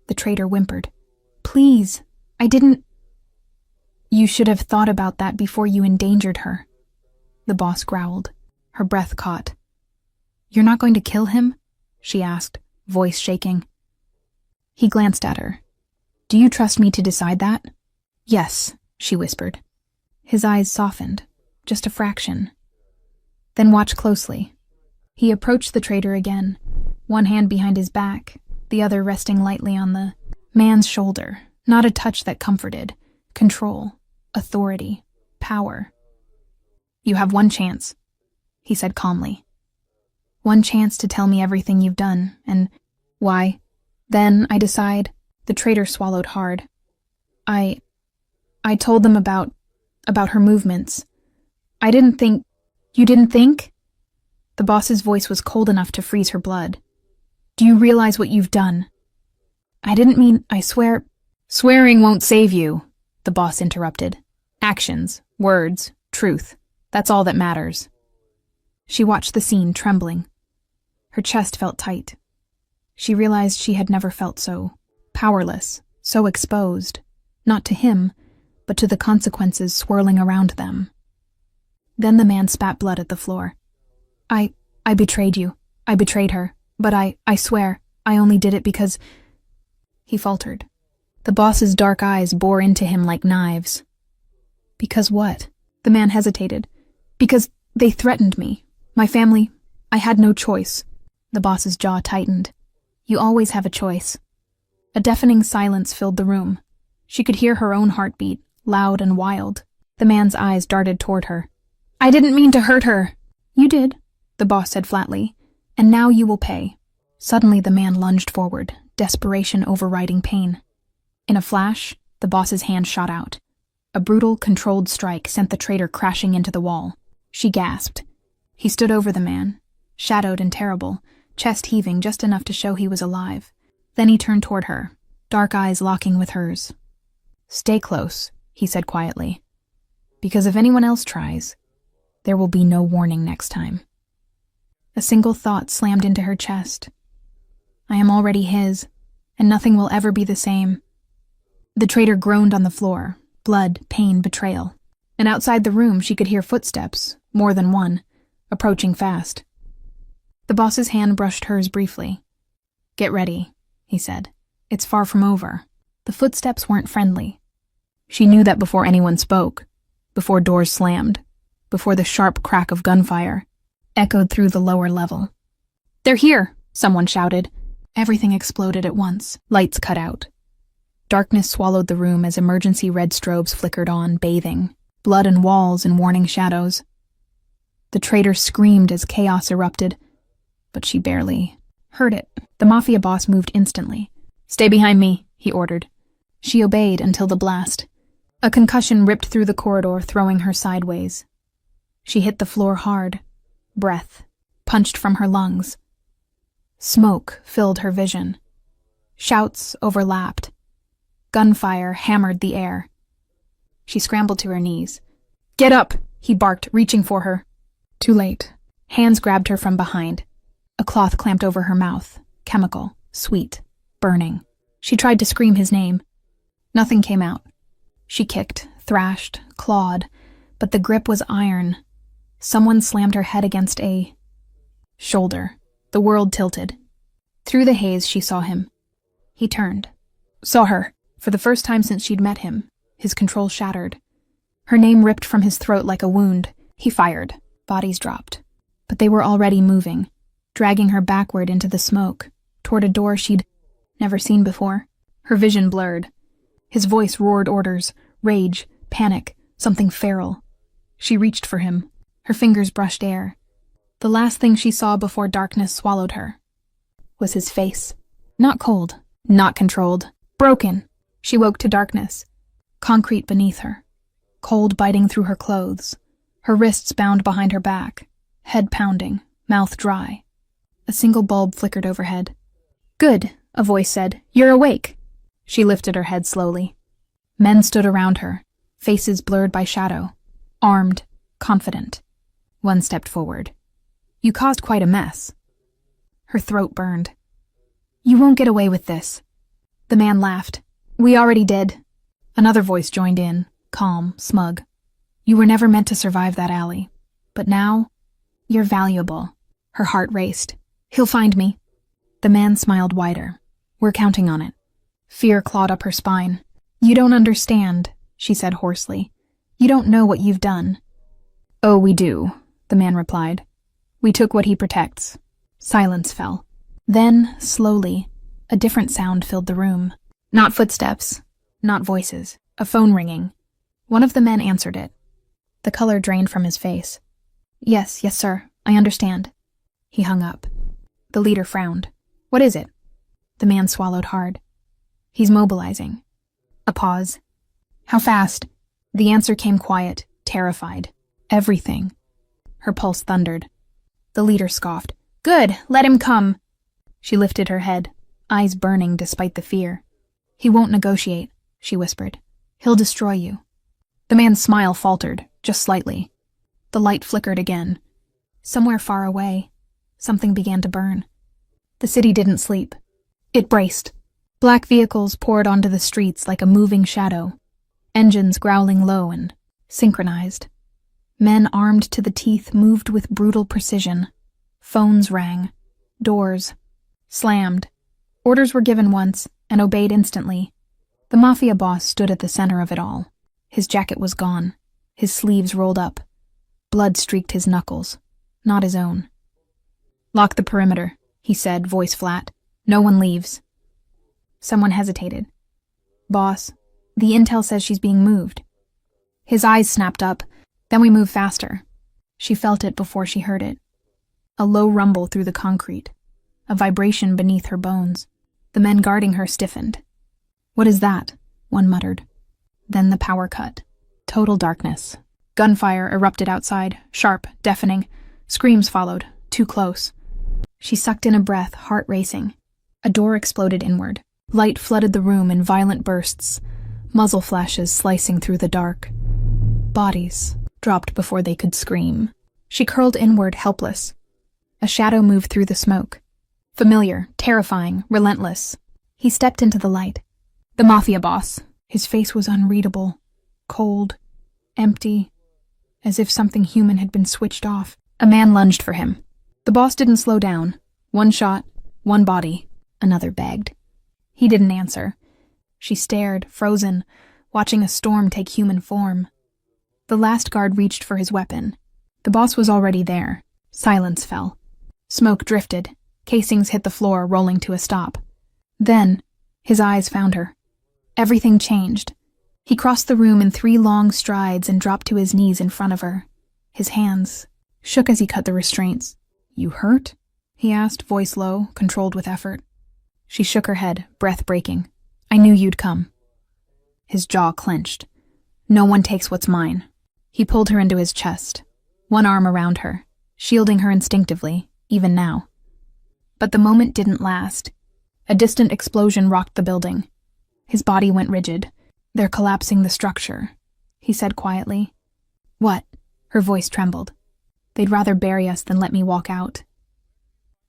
The traitor whimpered. Please, I didn't... You should have thought about that before you endangered her. The boss growled. Her breath caught. You're not going to kill him? She asked, voice shaking. He glanced at her. Do you trust me to decide that? Yes, she whispered. His eyes softened, just a fraction. Then watch closely. He approached the traitor again, one hand behind his back, the other resting lightly on the Man's shoulder, not a touch that comforted. Control, authority, power. "You have one chance," he said calmly. "One chance to tell me everything you've done, and why? Then I decide." The traitor swallowed hard. I told them about her movements. I didn't think—" "You didn't think?" The boss's voice was cold enough to freeze her blood. "Do you realize what you've done?" "I didn't mean, I swear—" "Swearing won't save you," the boss interrupted. "Actions, words, truth, that's all that matters." She watched the scene, trembling. Her chest felt tight. She realized she had never felt so powerless, so exposed, not to him, but to the consequences swirling around them. Then the man spat blood at the floor. I betrayed you. I betrayed her. But I swear, I only did it because—" He faltered. The boss's dark eyes bore into him like knives. "Because what?" The man hesitated. "Because they threatened me. My family. I had no choice." The boss's jaw tightened. "You always have a choice." A deafening silence filled the room. She could hear her own heartbeat, loud and wild. The man's eyes darted toward her. "I didn't mean to hurt her." "You did," the boss said flatly. "And now you will pay." Suddenly the man lunged forward, desperation overriding pain. In a flash, the boss's hand shot out. A brutal, controlled strike sent the traitor crashing into the wall. She gasped. He stood over the man, shadowed and terrible, chest heaving just enough to show he was alive. Then he turned toward her, dark eyes locking with hers. "Stay close," he said quietly. "Because if anyone else tries, there will be no warning next time." A single thought slammed into her chest. I am already his, and nothing will ever be the same. The traitor groaned on the floor, blood, pain, betrayal. And outside the room she could hear footsteps, more than one, approaching fast. The boss's hand brushed hers briefly. "Get ready," he said. "It's far from over." The footsteps weren't friendly. She knew that before anyone spoke, before doors slammed, before the sharp crack of gunfire echoed through the lower level. "They're here!" someone shouted. Everything exploded at once. Lights cut out. Darkness swallowed the room as emergency red strobes flickered on, bathing. Blood and walls in warning shadows. The traitor screamed as chaos erupted, but she barely heard it. The mafia boss moved instantly. "Stay behind me," he ordered. She obeyed until the blast. A concussion ripped through the corridor, throwing her sideways. She hit the floor hard. Breath punched from her lungs. Smoke filled her vision. Shouts overlapped. Gunfire hammered the air. She scrambled to her knees. "Get up!" he barked, reaching for her. Too late. Hands grabbed her from behind. A cloth clamped over her mouth. Chemical, sweet, burning. She tried to scream his name. Nothing came out. She kicked, thrashed, clawed, but the grip was iron. Someone slammed her head against a shoulder. The world tilted. Through the haze, she saw him. He turned. Saw her. For the first time since she'd met him, his control shattered. Her name ripped from his throat like a wound. He fired. Bodies dropped. But they were already moving, dragging her backward into the smoke, toward a door she'd never seen before. Her vision blurred. His voice roared orders, rage, panic, something feral. She reached for him. Her fingers brushed air. The last thing she saw before darkness swallowed her was his face. Not cold, not controlled, broken. She woke to darkness. Concrete beneath her. Cold biting through her clothes. Her wrists bound behind her back. Head pounding, mouth dry. A single bulb flickered overhead. "Good," a voice said. "You're awake." She lifted her head slowly. Men stood around her, faces blurred by shadow. Armed, confident. One stepped forward. "You caused quite a mess." Her throat burned. "You won't get away with this." The man laughed. "We already did." Another voice joined in, calm, smug. "You were never meant to survive that alley. But now, you're valuable." Her heart raced. "He'll find me." The man smiled wider. "We're counting on it." Fear clawed up her spine. "You don't understand," she said hoarsely. "You don't know what you've done." "Oh, we do," the man replied. "We took what he protects." Silence fell. Then, slowly, a different sound filled the room. Not footsteps, not voices, a phone ringing. One of the men answered it. The color drained from his face. Yes, sir, I understand. He hung up. The leader frowned. What is it? The man swallowed hard. He's mobilizing. A pause. How fast? The answer came quiet, terrified. Everything. Her pulse thundered. The leader scoffed. Good, let him come. She lifted her head, eyes burning despite the fear. He won't negotiate, she whispered. He'll destroy you. The man's smile faltered, just slightly. The light flickered again. Somewhere far away, something began to burn. The city didn't sleep. It braced. Black vehicles poured onto the streets like a moving shadow, engines growling low and synchronized. Men armed to the teeth moved with brutal precision. Phones rang. Doors slammed. Orders were given once and obeyed instantly. The mafia boss stood at the center of it all. His jacket was gone, his sleeves rolled up. Blood streaked his knuckles, not his own. Lock the perimeter, he said, voice flat. No one leaves. Someone hesitated. Boss, the intel says she's being moved. His eyes snapped up. Then we move faster. She felt it before she heard it. A low rumble through the concrete, a vibration beneath her bones. The men guarding her stiffened. What is that? One muttered. Then the power cut. Total darkness. Gunfire erupted outside, sharp, deafening. Screams followed, too close. She sucked in a breath, heart racing. A door exploded inward. Light flooded the room in violent bursts, muzzle flashes slicing through the dark. Bodies dropped before they could scream. She curled inward, helpless. A shadow moved through the smoke. Familiar, terrifying, relentless. He stepped into the light. The mafia boss. His face was unreadable, cold, empty, as if something human had been switched off. A man lunged for him. The boss didn't slow down. One shot, one body. Another begged. He didn't answer. She stared, frozen, watching a storm take human form. The last guard reached for his weapon. The boss was already there. Silence fell. Smoke drifted. Casings hit the floor, rolling to a stop. Then, his eyes found her. Everything changed. He crossed the room in 3 long strides and dropped to his knees in front of her. His hands shook as he cut the restraints. You hurt? He asked, voice low, controlled with effort. She shook her head, breath breaking. I knew you'd come. His jaw clenched. No one takes what's mine. He pulled her into his chest, one arm around her, shielding her instinctively, even now. But the moment didn't last. A distant explosion rocked the building. His body went rigid. They're collapsing the structure, he said quietly. What? Her voice trembled. They'd rather bury us than let me walk out.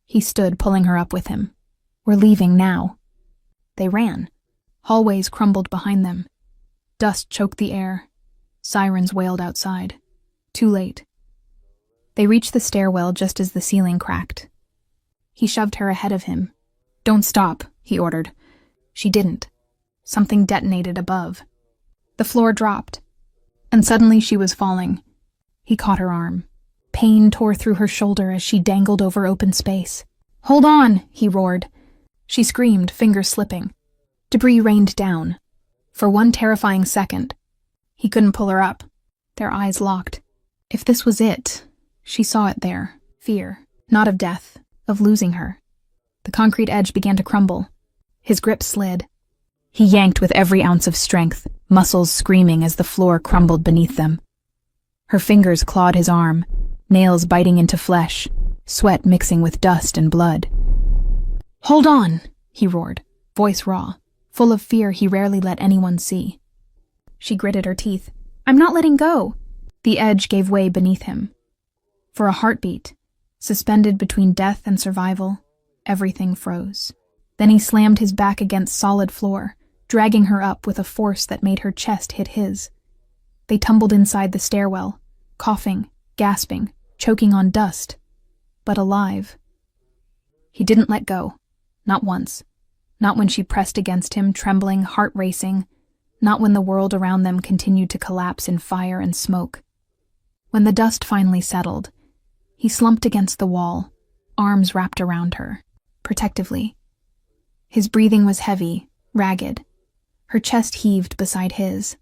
He stood, pulling her up with him. We're leaving now. They ran. Hallways crumbled behind them. Dust choked the air. Sirens wailed outside. Too late. They reached the stairwell just as the ceiling cracked. He shoved her ahead of him. Don't stop, he ordered. She didn't. Something detonated above. The floor dropped, and suddenly she was falling. He caught her arm. Pain tore through her shoulder as she dangled over open space. Hold on, he roared. She screamed, fingers slipping. Debris rained down. For one terrifying second, he couldn't pull her up. Their eyes locked. If this was it, she saw it there. Fear, not of death, of losing her. The concrete edge began to crumble. His grip slid. He yanked with every ounce of strength, muscles screaming as the floor crumbled beneath them. Her fingers clawed his arm, nails biting into flesh, sweat mixing with dust and blood. Hold on, he roared, voice raw, full of fear he rarely let anyone see. She gritted her teeth. I'm not letting go. The edge gave way beneath him. For a heartbeat, suspended between death and survival, everything froze. Then he slammed his back against solid floor, dragging her up with a force that made her chest hit his. They tumbled inside the stairwell, coughing, gasping, choking on dust, but alive. He didn't let go, not once. Not when she pressed against him, trembling, heart racing, not when the world around them continued to collapse in fire and smoke. When the dust finally settled, he slumped against the wall, arms wrapped around her, protectively. His breathing was heavy, ragged, Her chest heaved beside his.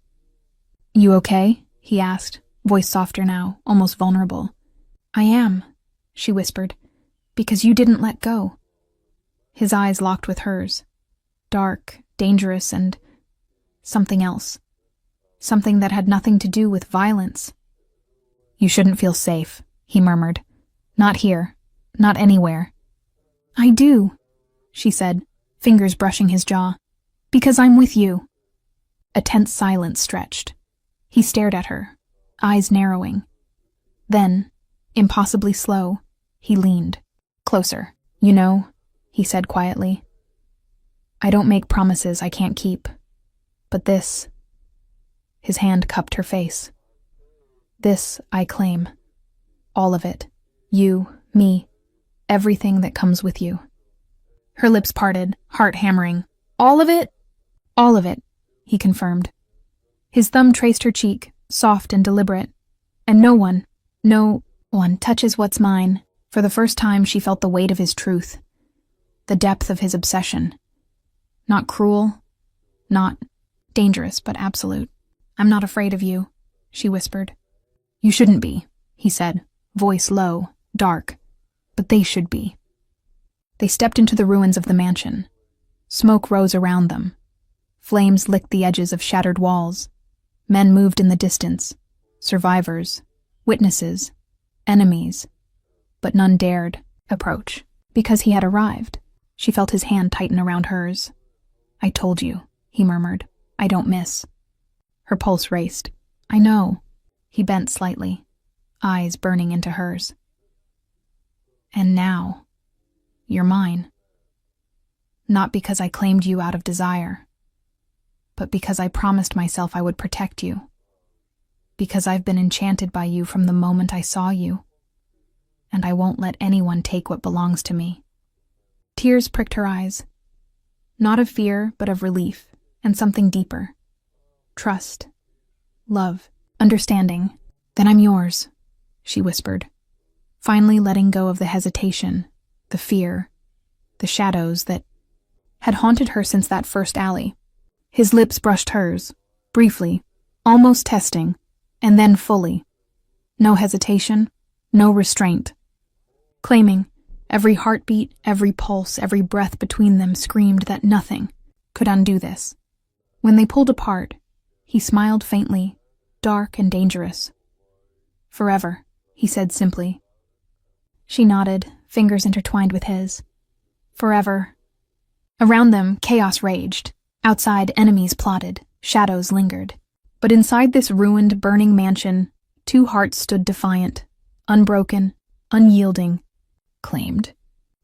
"You okay?" he asked, voice softer now, almost vulnerable. "I am," she whispered, "because you didn't let go." His eyes locked with hers. Dark, dangerous, and something else. Something that had nothing to do with violence. "You shouldn't feel safe," he murmured. "Not here. Not anywhere." "I do," she said, fingers brushing his jaw. "Because I'm with you." A tense silence stretched. He stared at her, eyes narrowing. Then, impossibly slow, he leaned. Closer. "You know," he said quietly, "I don't make promises I can't keep. But this..." His hand cupped her face. "This I claim. All of it. You, me, everything that comes with you." Her lips parted, heart hammering. "All of it?" "All of it," he confirmed. His thumb traced her cheek, soft and deliberate. "And no one touches what's mine." For the first time, she felt the weight of his truth. The depth of his obsession. Not cruel, not dangerous, but absolute. "I'm not afraid of you," she whispered. "You shouldn't be," he said, voice low, dark. "But they should be." They stepped into the ruins of the mansion. Smoke rose around them. Flames licked the edges of shattered walls. Men moved in the distance. Survivors, witnesses, enemies. But none dared approach, because he had arrived. She felt his hand tighten around hers. "I told you," he murmured. "I don't miss." Her pulse raced. "I know." He bent slightly, eyes burning into hers. "And now, you're mine. Not because I claimed you out of desire, but because I promised myself I would protect you. Because I've been enchanted by you from the moment I saw you. And I won't let anyone take what belongs to me." Tears pricked her eyes. Not of fear, but of relief, and something deeper. Trust. Love. Understanding. "Then I'm yours," she whispered, finally letting go of the hesitation, the fear, the shadows that had haunted her since that first alley. His lips brushed hers, briefly, almost testing, and then fully. No hesitation, no restraint. Claiming, every heartbeat, every pulse, every breath between them screamed that nothing could undo this. When they pulled apart, he smiled faintly, dark and dangerous. "Forever," he said simply. She nodded, fingers intertwined with his. "Forever." Around them, chaos raged. Outside, enemies plotted, shadows lingered. But inside this ruined, burning mansion, two hearts stood defiant, unbroken, unyielding, claimed.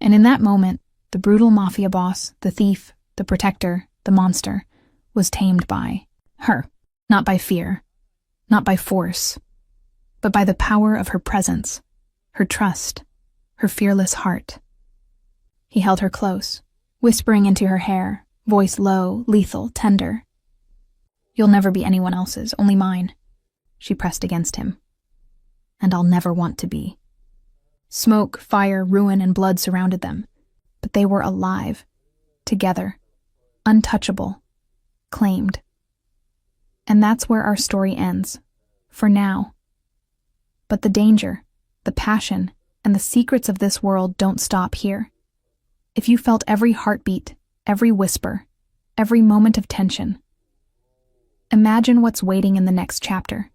And in that moment, the brutal mafia boss, the thief, the protector, the monster, was tamed by her. Not by fear, not by force, but by the power of her presence, her trust, her fearless heart. He held her close, whispering into her hair, voice low, lethal, tender. "You'll never be anyone else's, only mine." She pressed against him. "And I'll never want to be." Smoke, fire, ruin, and blood surrounded them, but they were alive, together, untouchable, claimed. And that's where our story ends, for now. But the danger, the passion, and the secrets of this world don't stop here. If you felt every heartbeat, every whisper, every moment of tension, imagine what's waiting in the next chapter.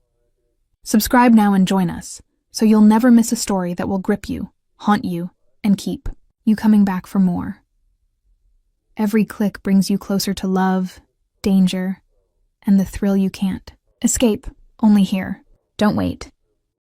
Subscribe now and join us, so you'll never miss a story that will grip you, haunt you, and keep you coming back for more. Every click brings you closer to love, danger, and the thrill you can't escape, only here. Don't wait.